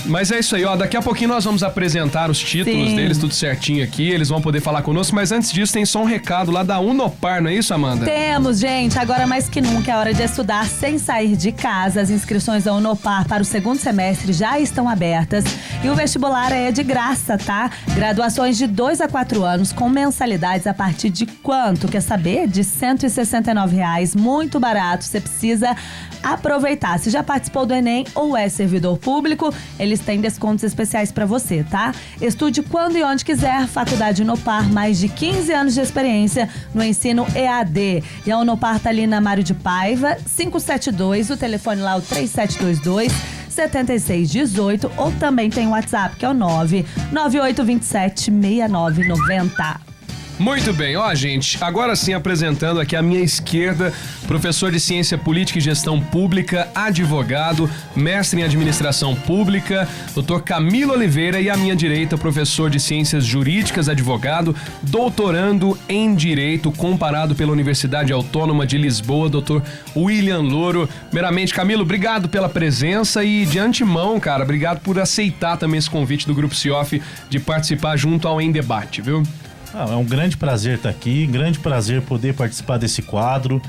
Mas é isso aí, daqui a pouquinho nós vamos apresentar os títulos deles, tudo certinho aqui, eles vão poder falar conosco, mas antes disso tem só um recado lá da Unopar, não é isso, Amanda? Temos, gente, agora mais que nunca é hora de estudar sem sair de casa. As inscrições da Unopar para o segundo semestre já estão abertas e o vestibular é de graça, tá? Graduações de 2 a 4 anos com mensalidades a partir de quanto? Quer saber? De R$ 169,00, muito barato, você precisa aproveitar. Se já participou do Enem ou é servidor público, eles têm descontos especiais para você, tá? Estude quando e onde quiser. Faculdade Unopar, mais de 15 anos de experiência no ensino EAD. E a Unopar tá ali na Mário de Paiva, 572, o telefone lá é o 3722-7618, ou também tem o WhatsApp, que é o 99827-6990. Muito bem, gente, agora sim apresentando aqui à minha esquerda, professor de Ciência Política e Gestão Pública, advogado, mestre em Administração Pública, Dr. Camilo Oliveira, e à minha direita, professor de Ciências Jurídicas, advogado, doutorando em Direito comparado pela Universidade Autônoma de Lisboa, Dr. William Louro. Primeiramente, Camilo, obrigado pela presença e de antemão, cara, obrigado por aceitar também esse convite do Grupo CIOF de participar junto ao Em Debate, viu? É um grande prazer estar aqui, grande prazer poder participar desse quadro,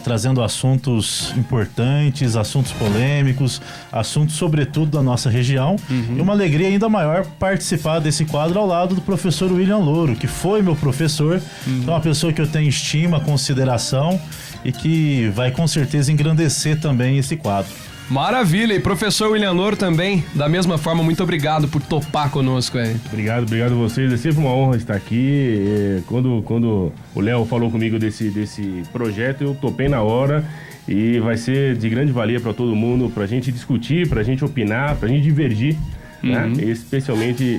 trazendo assuntos importantes, assuntos polêmicos, assuntos sobretudo da nossa região. E uma alegria ainda maior participar desse quadro ao lado do professor William Louro, que foi meu professor, então uma pessoa que eu tenho estima, consideração e que vai com certeza engrandecer também esse quadro. Maravilha, e professor William Louro também, da mesma forma, muito obrigado por topar conosco aí. Obrigado a vocês, é sempre uma honra estar aqui. Quando o Léo falou comigo desse projeto, eu topei na hora e vai ser de grande valia para todo mundo, pra gente discutir, pra gente opinar, pra gente divergir. Né? Especialmente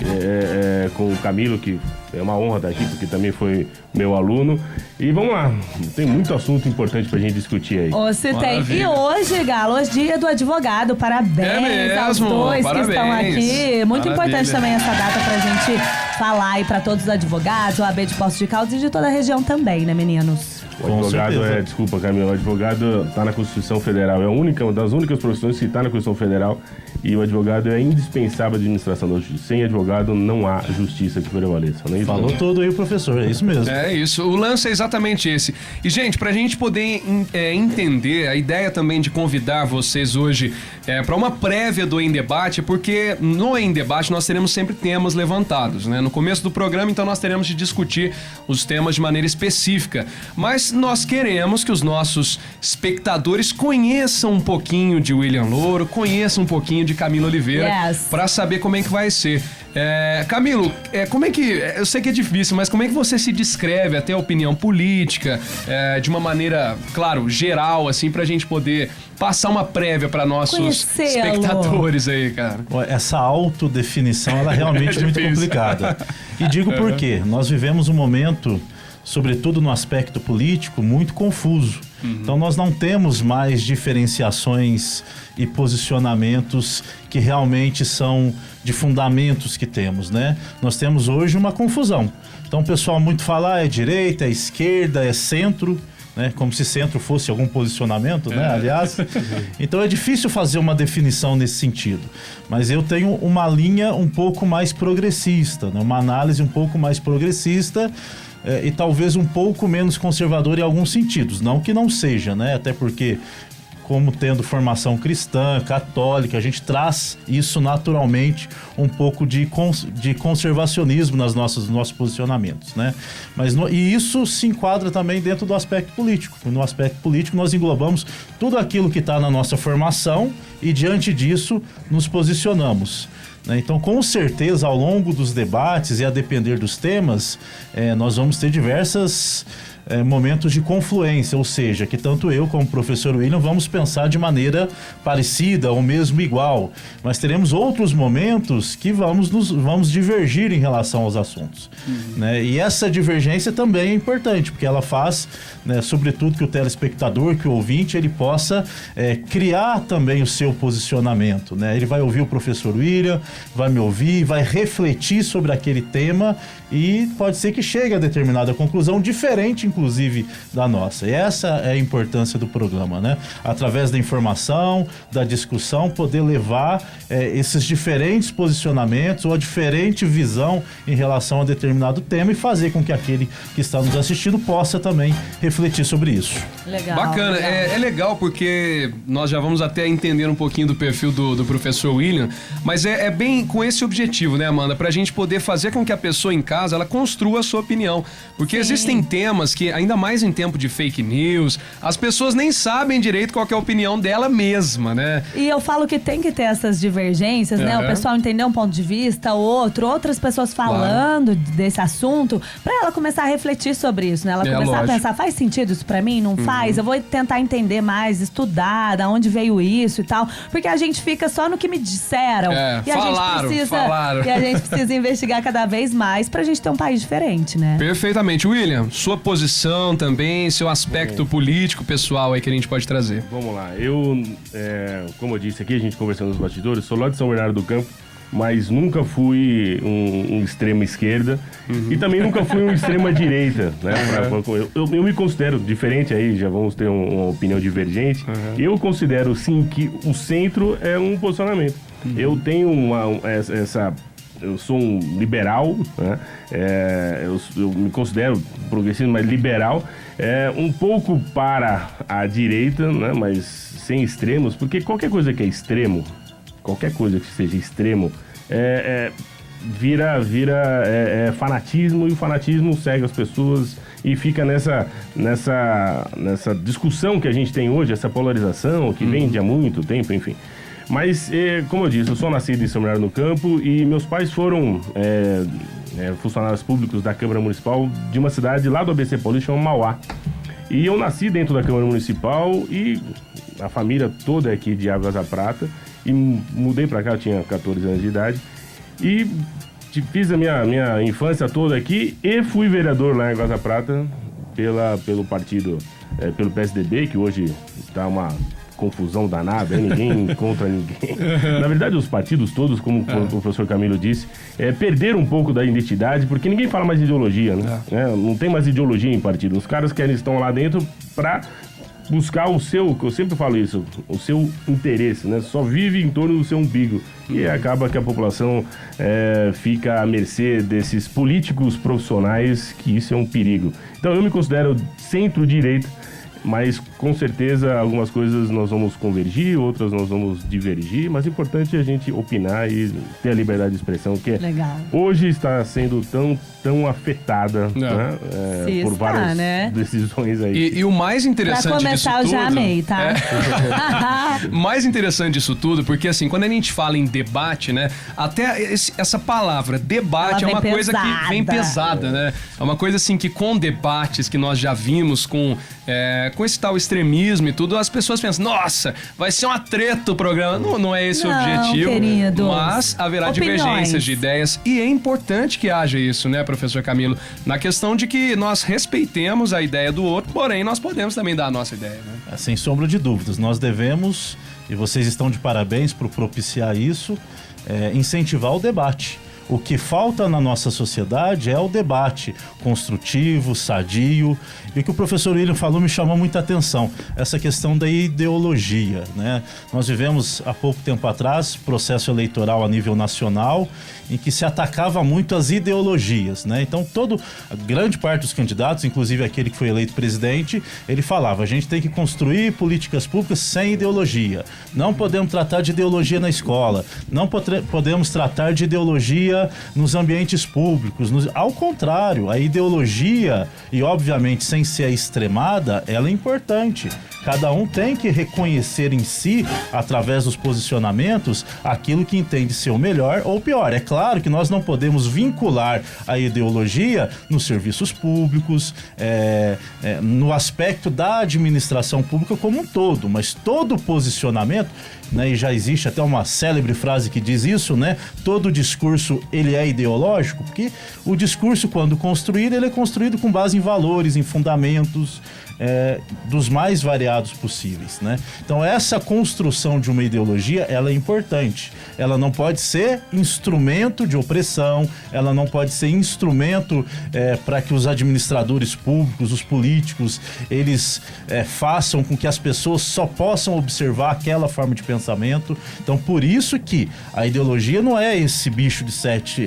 com o Camilo, que é uma honra estar aqui, porque também foi meu aluno. E vamos lá, tem muito assunto importante pra gente discutir aí. Você tem. E hoje, Galo, hoje é dia do advogado. Parabéns aos dois que estão aqui. Muito importante também essa data pra gente falar aí pra todos os advogados, o AB de Poços de Caldas e de toda a região também, né, meninos? Com certeza. Desculpa, Camilo, o advogado está na Constituição Federal, é uma das únicas profissões que está na Constituição Federal, e o advogado é indispensável à administração da justiça. Sem advogado não há justiça que prevaleça. Não é isso? Falou tudo aí o professor, é isso mesmo. É isso, o lance é exatamente esse. E, gente, pra gente poder entender, a ideia também de convidar vocês hoje para uma prévia do Em Debate, porque no Em Debate nós teremos sempre temas levantados, né? No começo do programa, então, nós teremos de discutir os temas de maneira específica, mas nós queremos que os nossos espectadores conheçam um pouquinho de William Louro, conheçam um pouquinho de Camilo Oliveira, para saber como é que vai ser. Camilo, como é que... Eu sei que é difícil, mas como é que você se descreve até a opinião política, de uma maneira, claro, geral, assim, pra gente poder passar uma prévia para nossos espectadores aí, cara? Essa autodefinição, ela é realmente muito complicada. E digo por quê. Nós vivemos um momento, sobretudo no aspecto político, muito confuso. Então nós não temos mais diferenciações e posicionamentos que realmente são de fundamentos que temos, né? Nós temos hoje uma confusão. Então o pessoal muito fala, é direita, é esquerda, é centro, né? Como se centro fosse algum posicionamento, né? Aliás, então é difícil fazer uma definição nesse sentido. Mas eu tenho uma linha um pouco mais progressista, né? Uma análise um pouco mais progressista, e talvez um pouco menos conservador em alguns sentidos. Não que não seja, né? Até porque, como tendo formação cristã, católica, a gente traz isso naturalmente, um pouco de conservacionismo nos nossos posicionamentos, né? E isso se enquadra também dentro do aspecto político. No aspecto político nós englobamos tudo aquilo que está na nossa formação e diante disso nos posicionamos. Então, com certeza, ao longo dos debates e a depender dos temas, nós vamos ter diversos momentos de confluência, ou seja, que tanto eu como o professor William vamos pensar de maneira parecida ou mesmo igual, mas teremos outros momentos que vamos divergir em relação aos assuntos. Né? E essa divergência também é importante, porque ela faz, né, sobretudo, que o telespectador, que o ouvinte, ele possa criar também o seu posicionamento. Né? Ele vai ouvir o professor William, vai me ouvir, vai refletir sobre aquele tema e pode ser que chegue a determinada conclusão diferente, inclusive, da nossa. E essa é a importância do programa, né? Através da informação, da discussão, poder levar esses diferentes posicionamentos ou a diferente visão em relação a determinado tema e fazer com que aquele que está nos assistindo possa também refletir sobre isso. Legal. Bacana. Legal. É legal porque nós já vamos até entender um pouquinho do perfil do professor William, mas é bem com esse objetivo, né, Amanda? Pra gente poder fazer com que a pessoa em casa, ela construa a sua opinião. Porque existem temas que, ainda mais em tempo de fake news, as pessoas nem sabem direito qual que é a opinião dela mesma, né? E eu falo que tem que ter essas divergências, né? O pessoal entender um ponto de vista, outras pessoas falando desse assunto, pra ela começar a refletir sobre isso, né? Ela começar a pensar, faz sentido isso pra mim? Não faz? Eu vou tentar entender mais, estudar, da onde veio isso e tal, porque a gente fica só no que me disseram. E a gente precisa investigar cada vez mais pra gente ter um país diferente, né? Perfeitamente. William, sua posição também, seu aspecto político, pessoal aí que a gente pode trazer. Vamos lá. Eu, como eu disse aqui, a gente conversando nos bastidores, sou lá de São Bernardo do Campo, mas nunca fui um extrema esquerda e também nunca fui um extrema direita, né? Eu me considero diferente aí, já vamos ter uma opinião divergente. Eu considero, sim, que o centro é um posicionamento. Eu tenho eu sou um liberal, né? Eu me considero progressista, mas liberal, um pouco para a direita, né? Mas sem extremos, porque qualquer coisa que é extremo, qualquer coisa que seja extremo, vira fanatismo, e o fanatismo cega as pessoas e fica nessa discussão que a gente tem hoje, essa polarização que vem de há muito tempo, enfim. Mas, como eu disse, eu sou nascido em São Bernardo do Campo e meus pais foram funcionários públicos da Câmara Municipal de uma cidade lá do ABC Paulista, chamada Mauá. E eu nasci dentro da Câmara Municipal e a família toda é aqui de Águas da Prata. E mudei pra cá, eu tinha 14 anos de idade. E fiz a minha infância toda aqui e fui vereador lá em Águas da Prata pelo partido, pelo PSDB, que hoje está uma confusão danada, ninguém contra ninguém. Na verdade, os partidos todos, como o professor Camilo disse, perderam um pouco da identidade, porque ninguém fala mais de ideologia, né? Não tem mais ideologia em partido. Os caras estão lá dentro para buscar o seu, que eu sempre falo isso, o seu interesse, né? Só vive em torno do seu umbigo. E acaba que a população fica à mercê desses políticos profissionais, que isso é um perigo. Então eu me considero centro-direita, mas com certeza algumas coisas nós vamos convergir, outras nós vamos divergir, mas é importante a gente opinar e ter a liberdade de expressão, que hoje está sendo tão afetada, né? Por várias decisões aí. E o mais interessante disso tudo... Pra começar, eu já amei, tá? Mais interessante disso tudo, porque assim, quando a gente fala em debate, né, até essa palavra, debate, é uma coisa que vem pesada, né? É uma coisa assim que com debates que nós já vimos, com esse tal extremismo e tudo, as pessoas pensam, nossa, vai ser uma treta o programa. Não é esse o objetivo, queridos. Mas haverá divergências de ideias e é importante que haja isso, né, professor Camilo? Na questão de que nós respeitemos a ideia do outro, porém nós podemos também dar a nossa ideia, né? Sem sombra de dúvidas, nós devemos, e vocês estão de parabéns por propiciar isso, incentivar o debate. O que falta na nossa sociedade é o debate construtivo, sadio. E o que o professor William falou me chamou muita atenção, essa questão da ideologia, né? Nós vivemos há pouco tempo atrás processo eleitoral a nível nacional em que se atacava muito as ideologias, né? Então a grande parte dos candidatos, inclusive aquele que foi eleito presidente, ele falava, a gente tem que construir políticas públicas sem ideologia. Não podemos tratar de ideologia na escola, não podemos tratar de ideologia nos ambientes públicos. Ao contrário, a ideologia, e obviamente sem ser extremada, ela é importante. Cada um tem que reconhecer em si, através dos posicionamentos, aquilo que entende ser o melhor ou o pior. É claro que nós não podemos vincular a ideologia nos serviços públicos, no aspecto da administração pública como um todo, mas todo posicionamento, né, e já existe até uma célebre frase que diz isso, né? Todo discurso, ele é ideológico, porque o discurso, quando construído, ele é construído com base em valores, em fundamentos, dos mais variados possíveis, né? Então essa construção de uma ideologia, ela é importante. Ela não pode ser instrumento de opressão, ela não pode ser instrumento para que os administradores públicos, os políticos, eles façam com que as pessoas só possam observar aquela forma de pensamento. Então por isso que a ideologia não é esse bicho de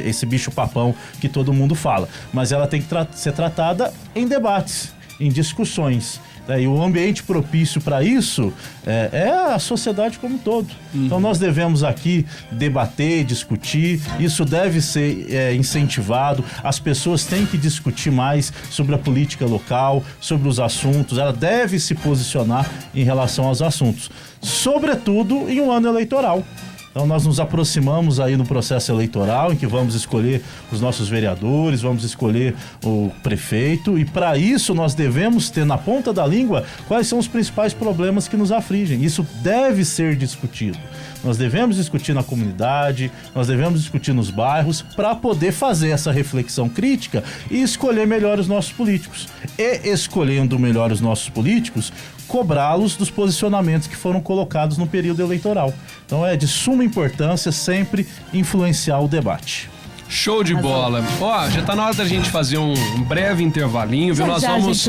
esse bicho papão que todo mundo fala, mas ela tem que ser tratada em debates, em discussões. E o ambiente propício para isso é a sociedade como um todo. Então nós devemos aqui debater, discutir, isso deve ser incentivado, as pessoas têm que discutir mais sobre a política local, sobre os assuntos, ela deve se posicionar em relação aos assuntos, sobretudo em um ano eleitoral. Então nós nos aproximamos aí no processo eleitoral em que vamos escolher os nossos vereadores, vamos escolher o prefeito, e para isso nós devemos ter na ponta da língua quais são os principais problemas que nos afligem. Isso deve ser discutido. Nós devemos discutir na comunidade, nós devemos discutir nos bairros para poder fazer essa reflexão crítica e escolher melhor os nossos políticos. E escolhendo melhor os nossos políticos, cobrá-los dos posicionamentos que foram colocados no período eleitoral. Então é de suma importância sempre influenciar o debate. Show de bola. Já tá na hora da gente fazer um breve intervalinho, viu? Nós vamos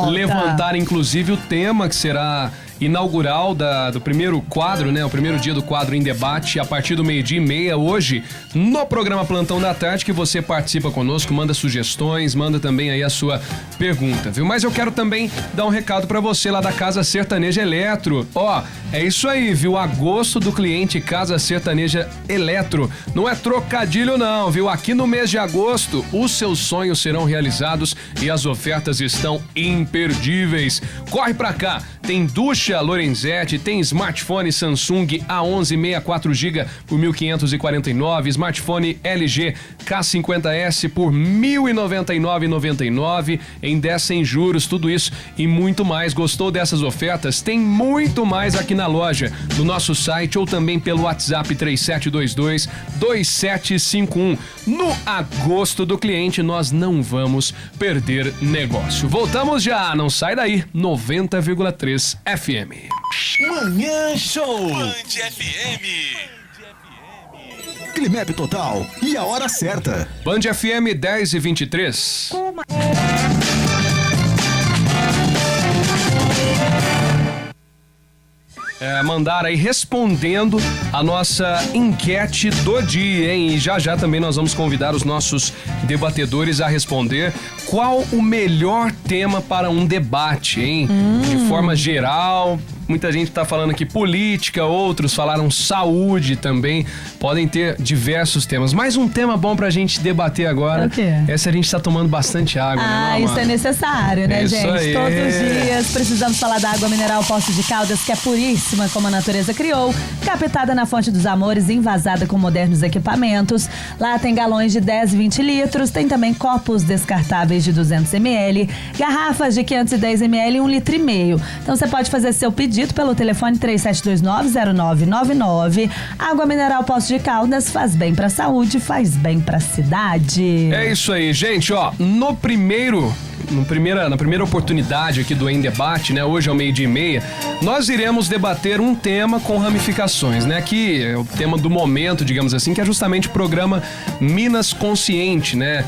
levantar, inclusive, o tema que será inaugural do primeiro quadro, né? O primeiro dia do quadro em debate, a partir do 12:30, hoje, no programa Plantão da Tarde, que você participa conosco, manda sugestões, manda também aí a sua pergunta, viu? Mas eu quero também dar um recado pra você lá da Casa Sertaneja Eletro. É isso aí, viu? Agosto do cliente Casa Sertaneja Eletro. Não é trocadilho não, viu? Aqui no mês de agosto, os seus sonhos serão realizados e as ofertas estão imperdíveis. Corre pra cá, tem ducha Lorenzetti, tem smartphone Samsung A11 64GB por 1.549, smartphone LG K50S por 1.099,99 em 10 sem juros, tudo isso e muito mais. Gostou dessas ofertas? Tem muito mais aqui na loja, no nosso site ou também pelo WhatsApp 3722-2751. No agosto do cliente, nós não vamos perder negócio. Voltamos já, não sai daí, 90,3 FM. Manhã Show. Band FM. Climep Total e a hora certa. Band FM 10h23. Mandaram aí respondendo a nossa enquete do dia, hein? E já também nós vamos convidar os nossos debatedores a responder qual o melhor tema para um debate, hein? De forma geral, muita gente tá falando aqui política, outros falaram saúde também. Podem ter diversos temas. Mais um tema bom pra gente debater agora. O quê? É se a gente tá tomando bastante água, né, isso é necessário, né, Isso gente? aí. Todos os dias precisamos falar da água mineral Poços de Caldas, que é puríssima como a natureza criou, captada na fonte dos amores, invasada com modernos equipamentos. Lá tem galões de 10 e 20 litros, tem também copos descartáveis de 200 ml, garrafas de 510 ml e 1,5 litro. Então você pode fazer seu pedido pelo telefone 3729-0999. Água mineral Poços de Caldas faz bem pra saúde, faz bem pra cidade. É isso aí, gente, ó, na primeira oportunidade aqui do Em Debate, né, hoje ao 12:30, nós iremos debater um tema com ramificações, né, que é o tema do momento, digamos assim, que é justamente o programa Minas Consciente, né,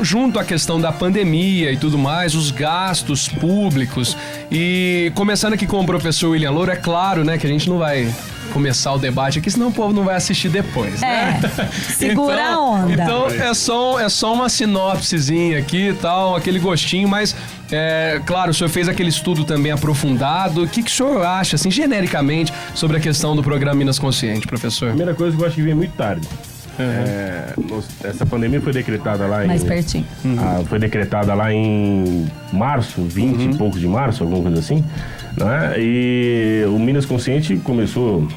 junto à questão da pandemia e tudo mais, os gastos públicos. E começando aqui com o professor William Louro, é claro, né, que a gente não vai começar o debate aqui, senão o povo não vai assistir depois, né? Segura a onda. Então é só uma sinopsezinha aqui e tal, aquele gostinho, mas claro, o senhor fez aquele estudo também aprofundado. O que o senhor acha, assim, genericamente, sobre a questão do programa Minas Consciente, professor? Primeira coisa que eu acho que vem muito tarde. Essa pandemia foi decretada lá Mais pertinho. Foi decretada lá em março, 20 e poucos de março, alguma coisa assim, né? E o Minas Consciente começou,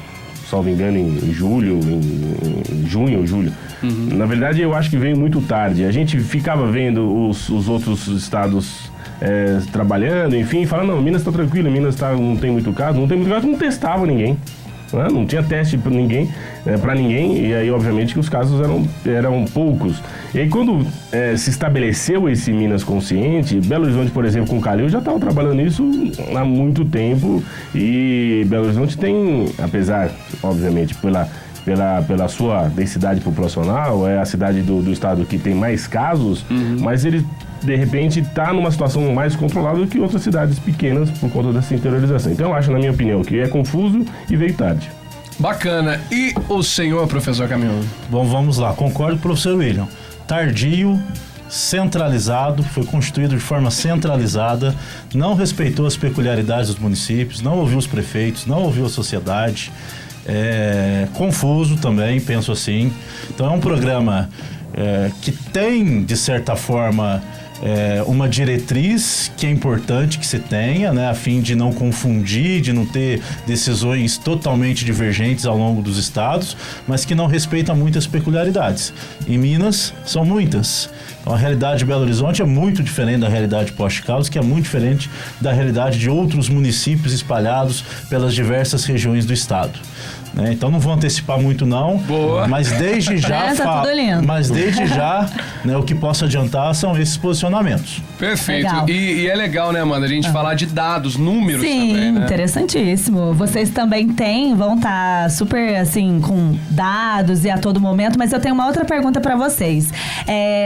salvo engano, em julho, em junho ou julho. Na verdade, eu acho que veio muito tarde. A gente ficava vendo os outros estados trabalhando, enfim, falando, não, Minas está tranquilo, Minas não tem muito caso, não testava ninguém. Não tinha teste para ninguém, e aí obviamente que os casos eram poucos. E aí quando se estabeleceu esse Minas Consciente, Belo Horizonte, por exemplo, com o Calil já estava trabalhando nisso há muito tempo, e Belo Horizonte tem, apesar, obviamente, pela sua densidade populacional, é a cidade do estado que tem mais casos, mas ele de repente está numa situação mais controlada do que outras cidades pequenas por conta dessa interiorização. Então eu acho, na minha opinião, que é confuso e veio tarde. Bacana. E o senhor, professor Caminho? Bom, vamos lá. Concordo com o professor William. Tardio, centralizado, foi constituído de forma centralizada, não respeitou as peculiaridades dos municípios, não ouviu os prefeitos, não ouviu a sociedade. Confuso também, penso assim. Então é um programa que tem, de certa forma, uma diretriz que é importante que se tenha, né, a fim de não confundir, de não ter decisões totalmente divergentes ao longo dos estados, mas que não respeita muitas peculiaridades. Em Minas, são muitas. Então, a realidade de Belo Horizonte é muito diferente da realidade de Poços de Caldas, que é muito diferente da realidade de outros municípios espalhados pelas diversas regiões do estado. Então não vou antecipar muito não. Boa. Mas desde já né, o que posso adiantar são esses posicionamentos. Perfeito. E é legal, né, Amanda, a gente falar de dados, números. Sim, também, né? Interessantíssimo. Vocês também vão estar super, assim, com dados e a todo momento, mas eu tenho uma outra pergunta para vocês.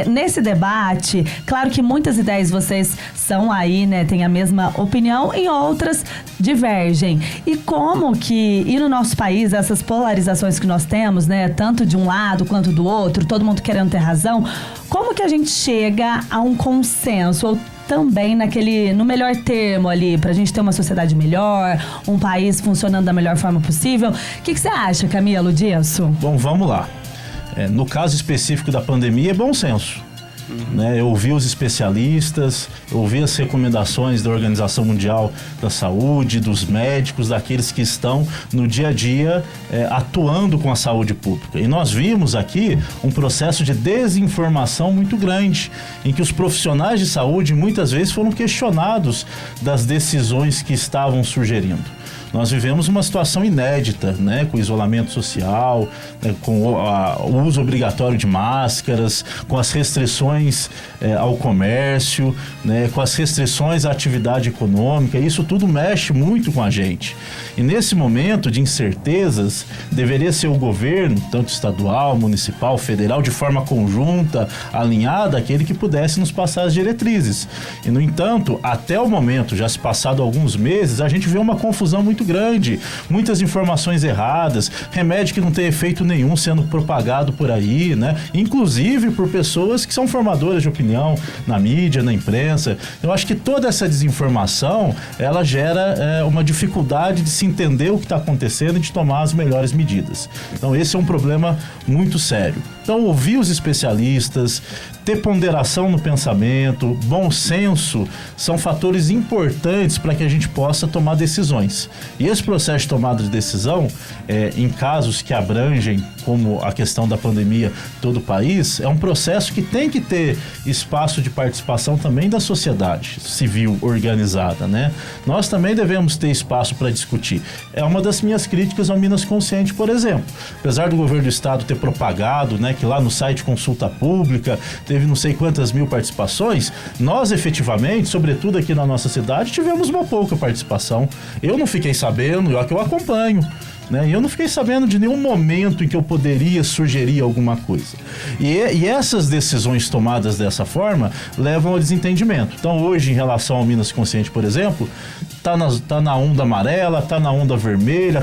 Nesse debate, claro que muitas ideias vocês são aí, né, têm a mesma opinião, e outras divergem. E como que, e no nosso país, essas polarizações que nós temos, né, tanto de um lado quanto do outro, todo mundo querendo ter razão, como que a gente chega a um consenso, ou também no melhor termo ali, pra gente ter uma sociedade melhor, um país funcionando da melhor forma possível? O que você acha, Camilo, disso? Bom, vamos lá. No caso específico da pandemia, é bom senso. Eu ouvi os especialistas, eu ouvi as recomendações da Organização Mundial da Saúde, dos médicos, daqueles que estão no dia a dia atuando com a saúde pública. E nós vimos aqui um processo de desinformação muito grande, em que os profissionais de saúde muitas vezes foram questionados das decisões que estavam sugerindo. Nós vivemos uma situação inédita, né? Com isolamento social, né? Com o uso obrigatório de máscaras, com as restrições ao comércio, né? Com as restrições à atividade econômica. Isso tudo mexe muito com a gente. E nesse momento de incertezas, deveria ser o governo, tanto estadual, municipal, federal, de forma conjunta, alinhada, aquele que pudesse nos passar as diretrizes. E, no entanto, até o momento, já se passado alguns meses, a gente vê uma confusão muito grande, muitas informações erradas, remédio que não tem efeito nenhum sendo propagado por aí, né? Inclusive por pessoas que são formadoras de opinião na mídia, na imprensa. Eu acho que toda essa desinformação, ela gera uma dificuldade de se entender o que está acontecendo e de tomar as melhores medidas. Então esse é um problema muito sério. Então ouvir os especialistas, ter ponderação no pensamento, bom senso, são fatores importantes para que a gente possa tomar decisões. E esse processo de tomada de decisão, em casos que abrangem, como a questão da pandemia, todo o país, é um processo que tem que ter espaço de participação também da sociedade civil organizada, né? Nós também devemos ter espaço para discutir. É uma das minhas críticas ao Minas Consciente, por exemplo. Apesar do governo do estado ter propagado, né, que lá no site Consulta Pública teve não sei quantas mil participações, nós efetivamente, sobretudo aqui na nossa cidade, tivemos uma pouca participação. Eu não fiquei sabendo, que eu acompanho, né? E eu não fiquei sabendo de nenhum momento em que eu poderia sugerir alguma coisa. E essas decisões tomadas dessa forma levam ao desentendimento. Então hoje, em relação ao Minas Consciente, por exemplo, tá na onda amarela, tá na onda vermelha,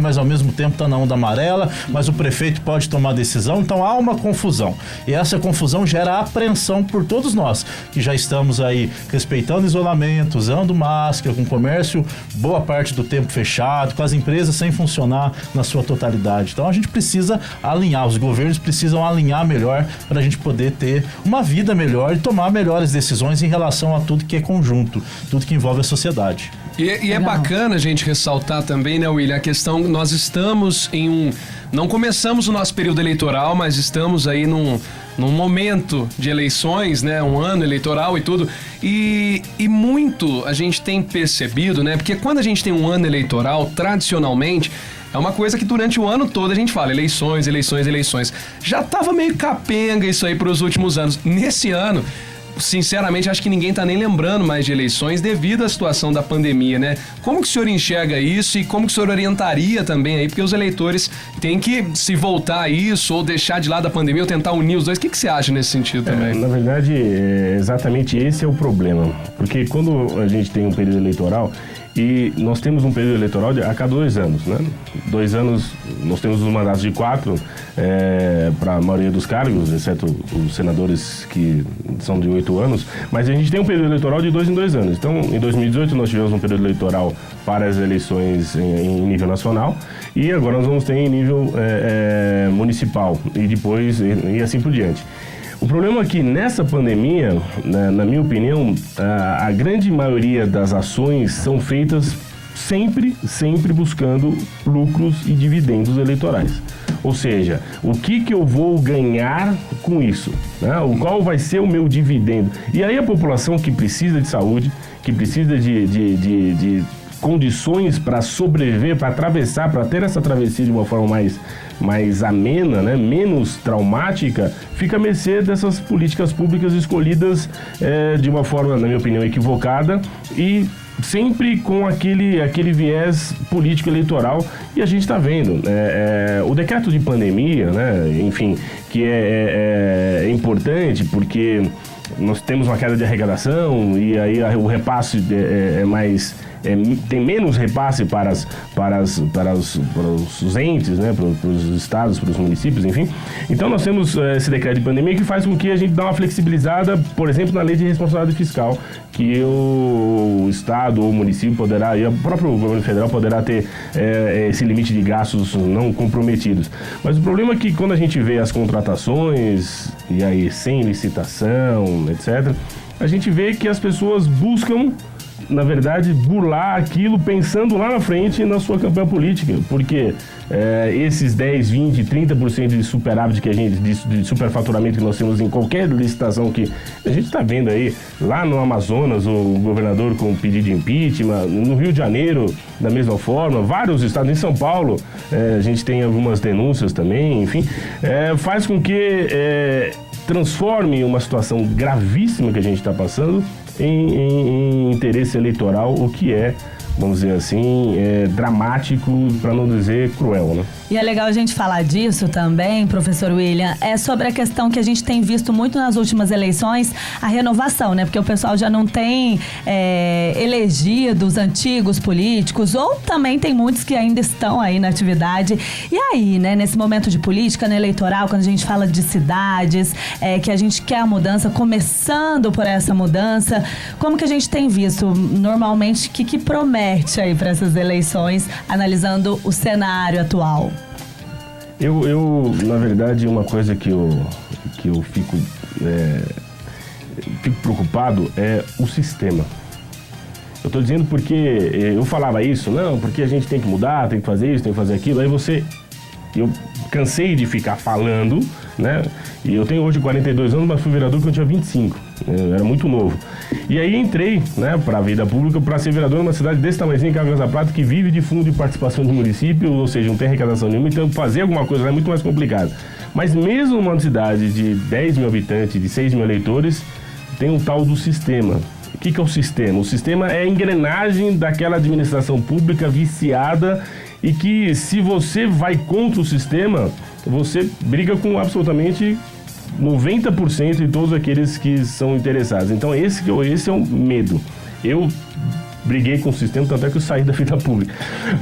mas ao mesmo tempo tá na onda amarela, mas o prefeito pode tomar decisão, então há uma confusão. E essa confusão gera apreensão por todos nós, que já estamos aí respeitando isolamento, usando máscara, com comércio boa parte do tempo fechado, com as empresas sem funcionar na sua totalidade. Então a gente precisa alinhar, os governos precisam alinhar melhor para a gente poder ter uma vida melhor e tomar melhores decisões em relação a tudo que é conjunto, tudo que envolve a sociedade. E é bacana a gente ressaltar também, né, William, a questão, nós estamos não começamos o nosso período eleitoral, mas estamos aí num momento de eleições, né, um ano eleitoral e tudo, e muito a gente tem percebido, né, porque quando a gente tem um ano eleitoral, tradicionalmente, é uma coisa que durante o ano todo a gente fala, eleições. Já tava meio capenga isso aí pros últimos anos. Nesse ano, sinceramente, acho que ninguém tá nem lembrando mais de eleições devido à situação da pandemia, né? Como que o senhor enxerga isso e como que o senhor orientaria também aí? Porque os eleitores têm que se voltar a isso ou deixar de lado a pandemia ou tentar unir os dois. O que você acha nesse sentido também? Na verdade, exatamente esse é o problema. Porque quando a gente tem um período eleitoral, e nós temos um período eleitoral a cada 2 anos, né? 2 anos, nós temos os mandatos de 4 para a maioria dos cargos, exceto os senadores que são de 8 anos, mas a gente tem um período eleitoral de 2 em 2 anos. Então, em 2018 nós tivemos um período eleitoral para as eleições em nível nacional e agora nós vamos ter em nível municipal e depois e assim por diante. O problema é que nessa pandemia, na minha opinião, a grande maioria das ações são feitas sempre buscando lucros e dividendos eleitorais. Ou seja, o que eu vou ganhar com isso? Né? Qual vai ser o meu dividendo? E aí a população que precisa de saúde, que precisa de condições para sobreviver, para atravessar, para ter essa travessia de uma forma mais amena, né? Menos traumática, fica a mercê dessas políticas públicas escolhidas de uma forma, na minha opinião, equivocada e sempre com aquele viés político eleitoral, e a gente está vendo o decreto de pandemia, né? Enfim, que é importante porque nós temos uma queda de arrecadação e aí o repasse tem menos repasse para os entes, né, para os estados, para os municípios, enfim. Então nós temos esse decreto de pandemia que faz com que a gente dê uma flexibilizada, por exemplo, na lei de responsabilidade fiscal, que o estado ou o município poderá, e o próprio governo federal poderá ter esse limite de gastos não comprometidos. Mas o problema é que quando a gente vê as contratações, e aí sem licitação, etc., a gente vê que as pessoas buscam na verdade, burlar aquilo pensando lá na frente na sua campanha política, porque esses 10, 20, 30% de superávit que a gente, de superfaturamento que nós temos em qualquer licitação que a gente está vendo aí, lá no Amazonas, o governador com pedido de impeachment, no Rio de Janeiro, da mesma forma, vários estados, em São Paulo, a gente tem algumas denúncias também, enfim, faz com que transforme uma situação gravíssima que a gente está passando em interesse eleitoral, o que é, vamos dizer assim, dramático, para não dizer cruel, né? E é legal a gente falar disso também, professor William, é sobre a questão que a gente tem visto muito nas últimas eleições, a renovação, né? Porque o pessoal já não tem elegido os antigos políticos, ou também tem muitos que ainda estão aí na atividade. E aí, né, nesse momento de política, no eleitoral, quando a gente fala de cidades, que a gente quer a mudança, começando por essa mudança, como que a gente tem visto normalmente, o que promete aí para essas eleições, analisando o cenário atual? Eu, na verdade, uma coisa que eu fico preocupado é o sistema. Eu estou dizendo porque eu falava isso, não, porque a gente tem que mudar, tem que fazer isso, tem que fazer aquilo. Aí eu cansei de ficar falando, né? E eu tenho hoje 42 anos, mas fui vereador quando eu tinha 25. Eu era muito novo. E aí entrei, né, para a vida pública, para ser vereador numa cidade desse tamanhozinho, que é a Águas da Prata, que vive de fundo de participação do município, ou seja, não tem arrecadação nenhuma, então fazer alguma coisa lá é muito mais complicado. Mas mesmo numa cidade de 10 mil habitantes, de 6 mil eleitores, tem um tal do sistema. O que é o sistema? O sistema é a engrenagem daquela administração pública viciada e que, se você vai contra o sistema, você briga com absolutamente 90% de todos aqueles que são interessados. Então esse é o medo. Eu briguei com o sistema, tanto é que eu saí da vida pública.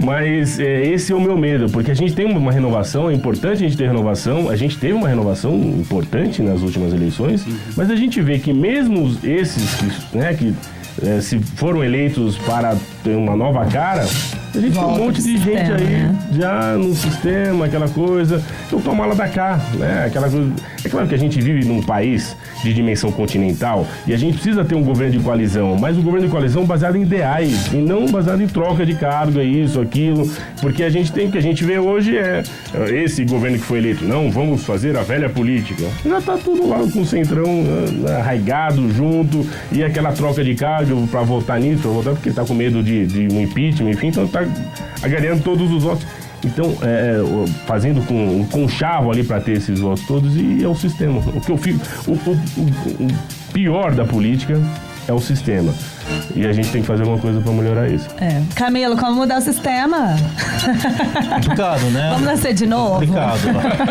Mas esse é o meu medo, porque a gente tem uma renovação, é importante a gente ter renovação, a gente teve uma renovação importante nas últimas eleições, mas a gente vê que mesmo esses que se foram eleitos para ter uma nova cara, a gente tem um monte de gente aí já no sistema, aquela coisa, então toma lá da cá, né? Aquela coisa. É claro que a gente vive num país de dimensão continental e a gente precisa ter um governo de coalizão, mas um governo de coalizão baseado em ideais e não baseado em troca de cargo, isso, aquilo, porque a gente vê hoje esse governo que foi eleito, não, vamos fazer a velha política. Já tá tudo lá com o centrão arraigado junto e aquela troca de cargo para votar nisso, para votar porque tá com medo de um impeachment, enfim, então tá agarrando todos os votos. Então, fazendo com conchavo ali para ter esses votos todos, e é o sistema. O que eu fico, o pior da política é o sistema. E a gente tem que fazer alguma coisa para melhorar isso. Camilo, como mudar o sistema? Complicado, né? Vamos nascer de novo? Complicado.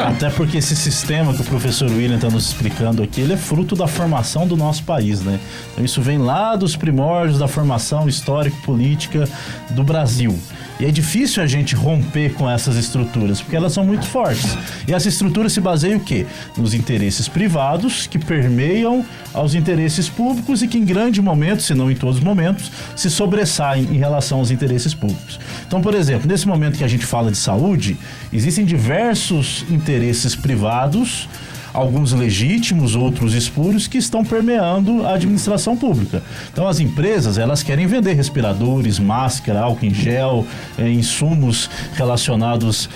Até porque esse sistema que o professor William está nos explicando aqui, ele é fruto da formação do nosso país, né? Então isso vem lá dos primórdios da formação histórico-política do Brasil. E é difícil a gente romper com essas estruturas, porque elas são muito fortes. E essa estrutura se baseia o quê? Nos interesses privados, que permeiam aos interesses públicos e que em grande momento, se não em todos os momentos, se sobressaem em relação aos interesses públicos. Então, por exemplo, nesse momento que a gente fala de saúde, existem diversos interesses privados, alguns legítimos, outros espúrios, que estão permeando a administração pública. Então as empresas, elas querem vender respiradores, máscara, álcool em gel, insumos relacionados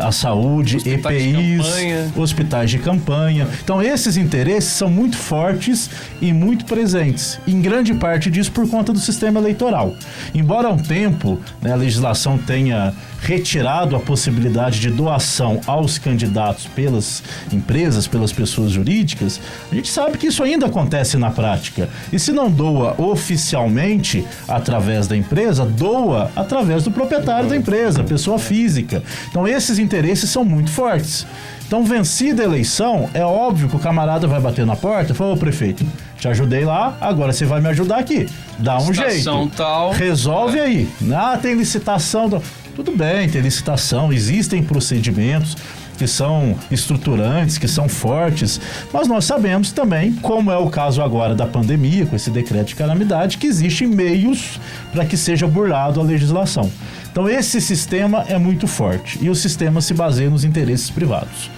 à saúde, EPIs, hospitais de campanha. Então esses interesses são muito fortes e muito presentes, em grande parte disso por conta do sistema eleitoral. Embora há um tempo, né, a legislação tenha retirado a possibilidade de doação aos candidatos pelas empresas, pelas pessoas jurídicas, a gente sabe que isso ainda acontece na prática. E se não doa oficialmente através da empresa, doa através do proprietário da empresa, pessoa física. Então esses interesses são muito fortes. Então, vencida a eleição, é óbvio que o camarada vai bater na porta e falar: ô prefeito, te ajudei lá, agora você vai me ajudar aqui. Dá um jeito. Tal. Resolve aí. Ah, tem licitação. Tudo bem, tem licitação, existem procedimentos que são estruturantes, que são fortes, mas nós sabemos também, como é o caso agora da pandemia, com esse decreto de calamidade, que existem meios para que seja burlado a legislação. Então esse sistema é muito forte e o sistema se baseia nos interesses privados.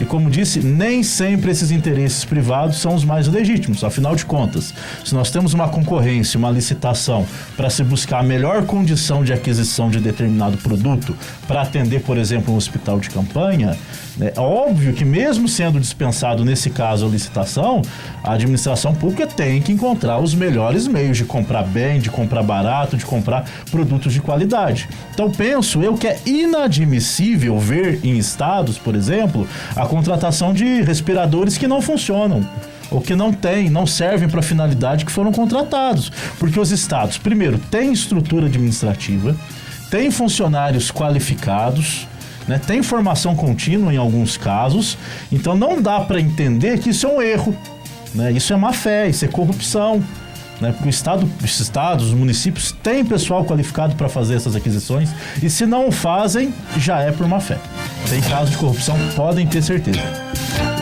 E como disse, nem sempre esses interesses privados são os mais legítimos. Afinal de contas, se nós temos uma concorrência, uma licitação para se buscar a melhor condição de aquisição de determinado produto para atender, por exemplo, um hospital de campanha, é óbvio que mesmo sendo dispensado, nesse caso, a licitação, a administração pública tem que encontrar os melhores meios de comprar bem, de comprar barato, de comprar produtos de qualidade. Então penso eu que é inadmissível ver em estados, por exemplo, a contratação de respiradores que não funcionam ou que não servem para a finalidade que foram contratados. Porque os estados, primeiro, têm estrutura administrativa, têm funcionários qualificados, né, tem formação contínua em alguns casos, então não dá para entender que isso é um erro, né? Isso é má fé, isso é corrupção, né? Porque os estados, os municípios têm pessoal qualificado para fazer essas aquisições e se não o fazem, já é por má fé. Tem casos de corrupção, podem ter certeza.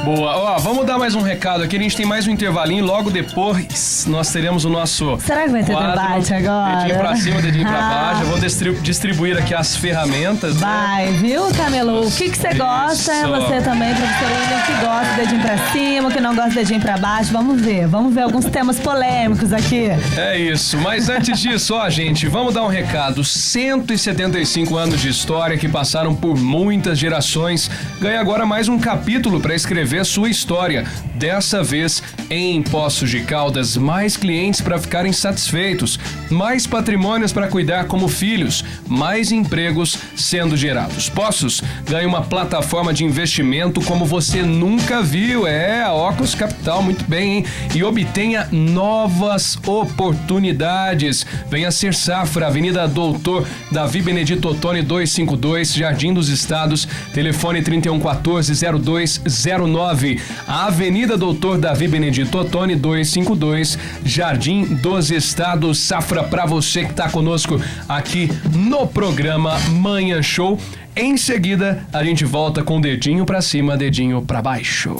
Boa. Ó, vamos dar mais um recado aqui. A gente tem mais um intervalinho. Logo depois, nós teremos o nosso... Será que vai ter debate agora? Dedinho pra cima, dedinho pra baixo. Eu vou distribuir aqui as ferramentas. Vai, né? Viu, Camelo? O que você gosta? Você também, professor William, que gosta dedinho pra cima, que não gosta dedinho pra baixo. Vamos ver alguns temas polêmicos aqui. É isso. Mas antes disso, ó, gente, vamos dar um recado. 175 anos de história que passaram por muitas gerações. Ganha agora mais um capítulo para escrever sua história. Dessa vez em Poços de Caldas, mais clientes para ficarem satisfeitos, mais patrimônios para cuidar como filhos, mais empregos sendo gerados. Poços ganha uma plataforma de investimento como você nunca viu. A Ocus Capital, muito bem, hein? E obtenha novas oportunidades. Venha ser Safra, Avenida Doutor Davi Benedito Ottoni 252, Jardim dos Estados, telefone 3114-0209. Avenida Doutor Davi Benedito Ottoni 252, Jardim dos Estados. Safra pra você que tá conosco aqui no programa Manhã Show. Em seguida, a gente volta com dedinho pra cima, dedinho pra baixo.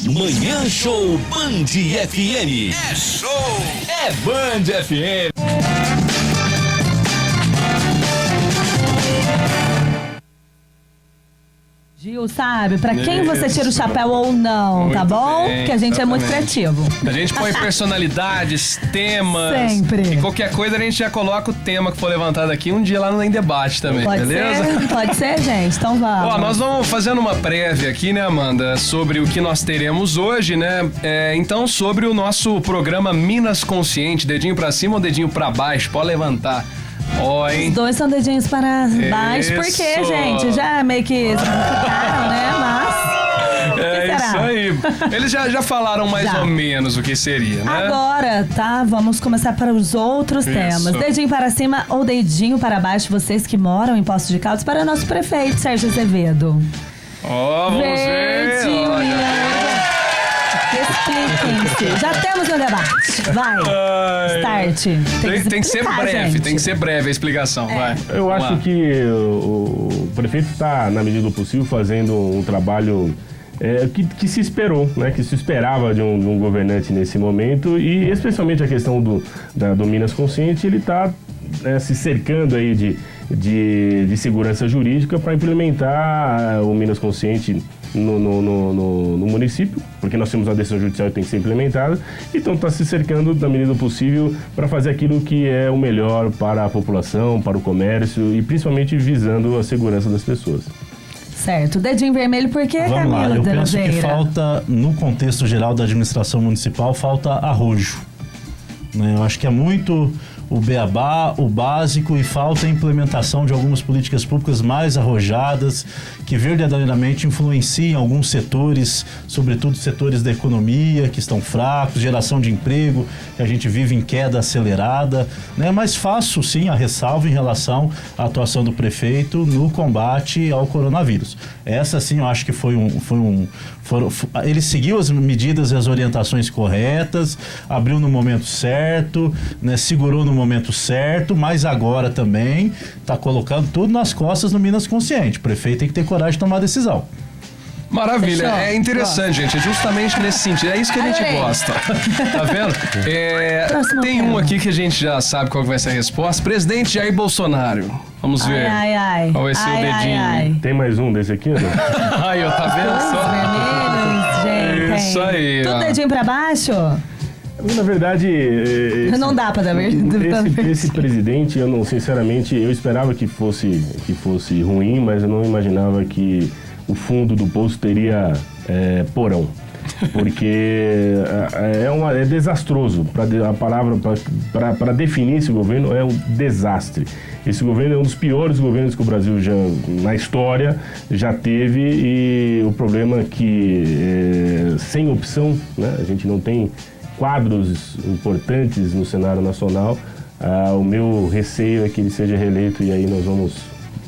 Manhã Show Band FM. É show! É Band FM. Gil, sabe, pra quem você tira o chapéu ou não, Muito tá bom? bem, Porque a gente é muito exatamente. criativo. A gente põe personalidades, temas. Sempre. E qualquer coisa a gente já coloca o tema que for levantado aqui um dia lá no Em Debate também, Pode beleza? ser? Pode ser, gente? Então vamos. Ó, nós vamos fazendo uma prévia aqui, né, Amanda, sobre o que nós teremos hoje, né? Então, sobre o nosso programa Minas Consciente, dedinho pra cima ou dedinho pra baixo, pode levantar. Ó, hein? Os dois são dedinhos para baixo, porque, Isso. gente, já meio que ficaram, né? Mas... É isso aí. Eles já falaram mais Já. ou menos o que seria, né? Agora, tá? Vamos começar para os outros temas. Dedinho para cima ou dedinho para baixo, vocês que moram em Poços de Caldas, para o nosso prefeito, Sérgio Azevedo. Ó, vamos ver. Verdinho, Olha. expliquem-se. Já temos um debate. Vai. Start. Tem que ser explicar, breve, gente. tem que ser breve a explicação, vai. Eu Vamos acho lá. que o prefeito está, na medida do possível, fazendo um trabalho que se esperou, né? Que se esperava de um governante nesse momento, e especialmente a questão do Minas Consciente, ele está se cercando aí de segurança jurídica para implementar o Minas Consciente no município, porque nós temos uma decisão judicial que tem que ser implementada, então está se cercando da medida do possível para fazer aquilo que é o melhor para a população, para o comércio e principalmente visando a segurança das pessoas. Certo. Dedinho vermelho por quê, Vamos lá, Camila eu penso que Delazeira? falta, no contexto geral da administração municipal, falta arrojo. Né? Eu acho que é muito o beabá, o básico, e falta a implementação de algumas políticas públicas mais arrojadas, que verdadeiramente influenciam alguns setores, sobretudo setores da economia, que estão fracos, geração de emprego, que a gente vive em queda acelerada, né? Mas faço sim a ressalva em relação à atuação do prefeito no combate ao coronavírus. Essa sim eu acho que ele seguiu as medidas e as orientações corretas, abriu no momento certo, né? Segurou no momento certo, mas agora também está colocando tudo nas costas do Minas Consciente. O prefeito tem que ter coragem de tomar decisão. Maravilha, Fechou? é interessante, gente, é justamente nesse sentido, é isso que a gente Adorei. gosta, tá vendo? Próximo Tem tema. um aqui que a gente já sabe qual que vai ser a resposta, presidente Jair Bolsonaro, vamos ver Ai, ai, ai. qual vai ser o Ai, ai, dedinho. ai. Tem mais um desse aqui, né? Aí, ó, tá vendo só? Vermelho. Isso aí. Tudo ó. dedinho pra baixo? Na verdade, Não dá pra dar esse presidente, sinceramente, eu esperava que fosse ruim, mas eu não imaginava que o fundo do poço teria porão. Porque é desastroso. A palavra para definir esse governo é um desastre. Esse governo é um dos piores governos que o Brasil na história já teve, e o problema é que sem opção, né, a gente não tem quadros importantes no cenário nacional. O meu receio é que ele seja reeleito e aí nós vamos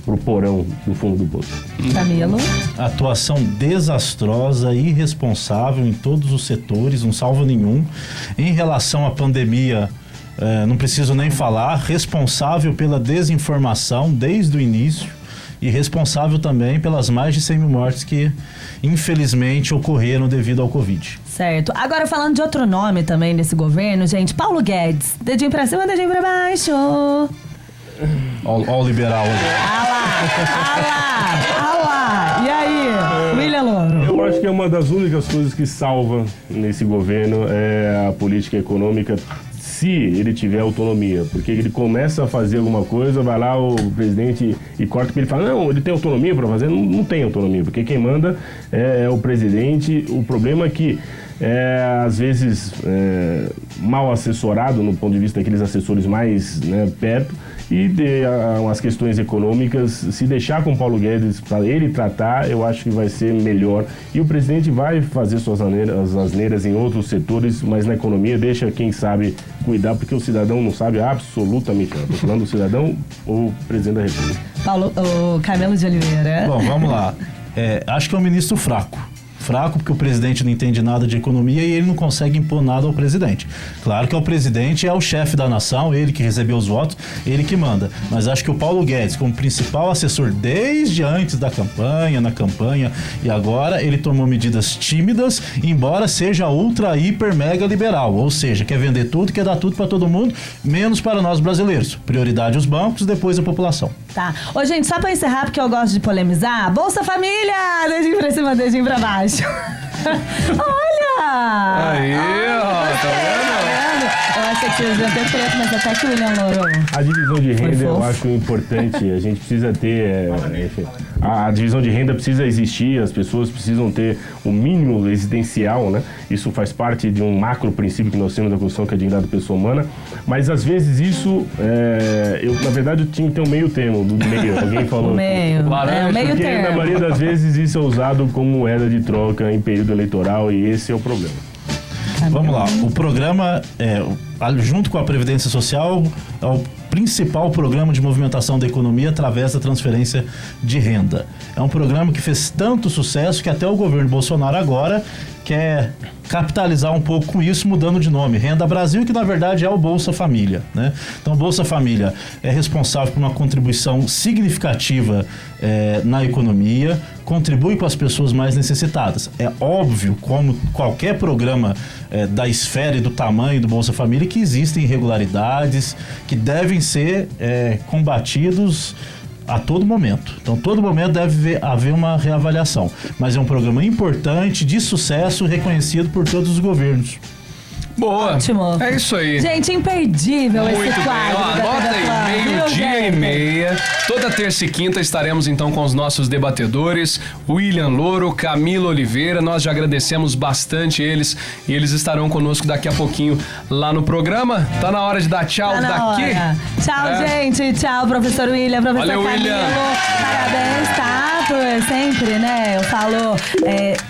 pro porão do fundo do poço. Camilo? Atuação desastrosa, irresponsável em todos os setores, não salva nenhum. Em relação à pandemia, não preciso nem falar, responsável pela desinformação desde o início e responsável também pelas mais de 100 mil mortes que infelizmente ocorreram devido ao Covid. Certo. Agora falando de outro nome também desse governo, gente, Paulo Guedes. Dedinho pra cima, dedinho pra baixo. Ó o liberal. Ah lá. E aí, William Louro? Eu acho que é uma das únicas coisas que salva nesse governo é a política econômica, se ele tiver autonomia, porque ele começa a fazer alguma coisa, vai lá o presidente e corta, porque ele fala, não, ele tem autonomia para fazer, não tem autonomia, porque quem manda é o presidente. O problema é que às vezes mal assessorado no ponto de vista daqueles assessores mais perto, e as questões econômicas, se deixar com o Paulo Guedes para ele tratar, eu acho que vai ser melhor. E o presidente vai fazer suas asneiras em outros setores, mas na economia deixa quem sabe cuidar, porque o cidadão não sabe absolutamente nada. Estou falando do cidadão ou presidente da República. O Camilo de Oliveira. Bom, vamos lá. Acho que é um ministro fraco, porque o presidente não entende nada de economia e ele não consegue impor nada ao presidente. Claro que o presidente é o chefe da nação, ele que recebeu os votos, ele que manda. Mas acho que o Paulo Guedes, como principal assessor desde antes da campanha, na campanha e agora, ele tomou medidas tímidas, embora seja ultra, hiper, mega liberal. Ou seja, quer vender tudo, quer dar tudo para todo mundo, menos para nós brasileiros. Prioridade os bancos, depois a população. Tá. Ô, gente, só pra encerrar, porque eu gosto de polemizar, Bolsa Família! Dedinho pra cima, dedinho pra baixo. Olha! Aí, ó, tá vendo? Eu achei que vocês iam ter preto, mas até que o William Louro. A divisão de renda eu acho importante, a gente precisa ter, enfim, a divisão de renda precisa existir, as pessoas precisam ter o mínimo existencial, né? Isso faz parte de um macro princípio que nós temos da Constituição, que é a dignidade da pessoa humana, mas às vezes isso, na verdade eu tinha que ter um meio termo, do meio, alguém falou. O meio Porque termo. na maioria das vezes isso é usado como moeda de troca em período eleitoral, e esse é o problema. Vamos lá, o programa, junto com a Previdência Social, é o principal programa de movimentação da economia através da transferência de renda. É um programa que fez tanto sucesso que até o governo Bolsonaro agora quer capitalizar um pouco com isso, mudando de nome. Renda Brasil, que na verdade é o Bolsa Família, né? Então, Bolsa Família é responsável por uma contribuição significativa na economia, contribui com as pessoas mais necessitadas. É óbvio, como qualquer programa da esfera e do tamanho do Bolsa Família, que existem irregularidades que devem ser combatidos a todo momento. Então, todo momento deve haver uma reavaliação. Mas é um programa importante, de sucesso, reconhecido por todos os governos. Boa. Ótimo. É isso aí. Gente, imperdível Muito esse bem, quadro. ó, da anota TV Plan, aí, viu, meio-dia e gente? meia. Toda terça e quinta estaremos então com os nossos debatedores, William Louro, Camilo Oliveira. Nós já agradecemos bastante eles e eles estarão conosco daqui a pouquinho lá no programa. Tá na hora de dar tchau Tá na daqui. hora. Tchau, gente. Tchau, professor William, professor Valeu, Camilo. William. Parabéns, tá? Por sempre, né? Eu falo,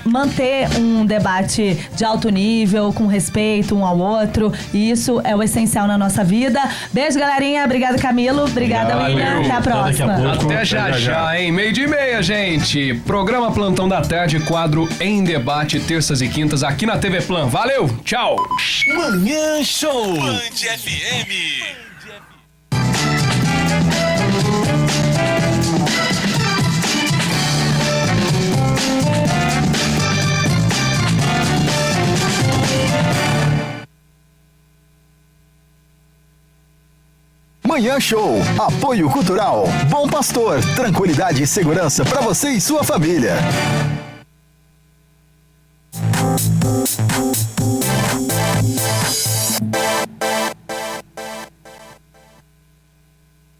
manter um debate de alto nível, com respeito um ao outro. E isso é o essencial na nossa vida. Beijo, galerinha. Obrigada, Camilo. Obrigada, Valeu. William. Até a Daqui a próxima. pouco. Até já, hein? Meio-dia e meia, gente. Programa Plantão da Tarde, quadro em debate, terças e quintas, aqui na TV Plan. Valeu, tchau. Manhã Show. Band FM. Manhã Show. Apoio Cultural. Bom Pastor. Tranquilidade e segurança para você e sua família. Show.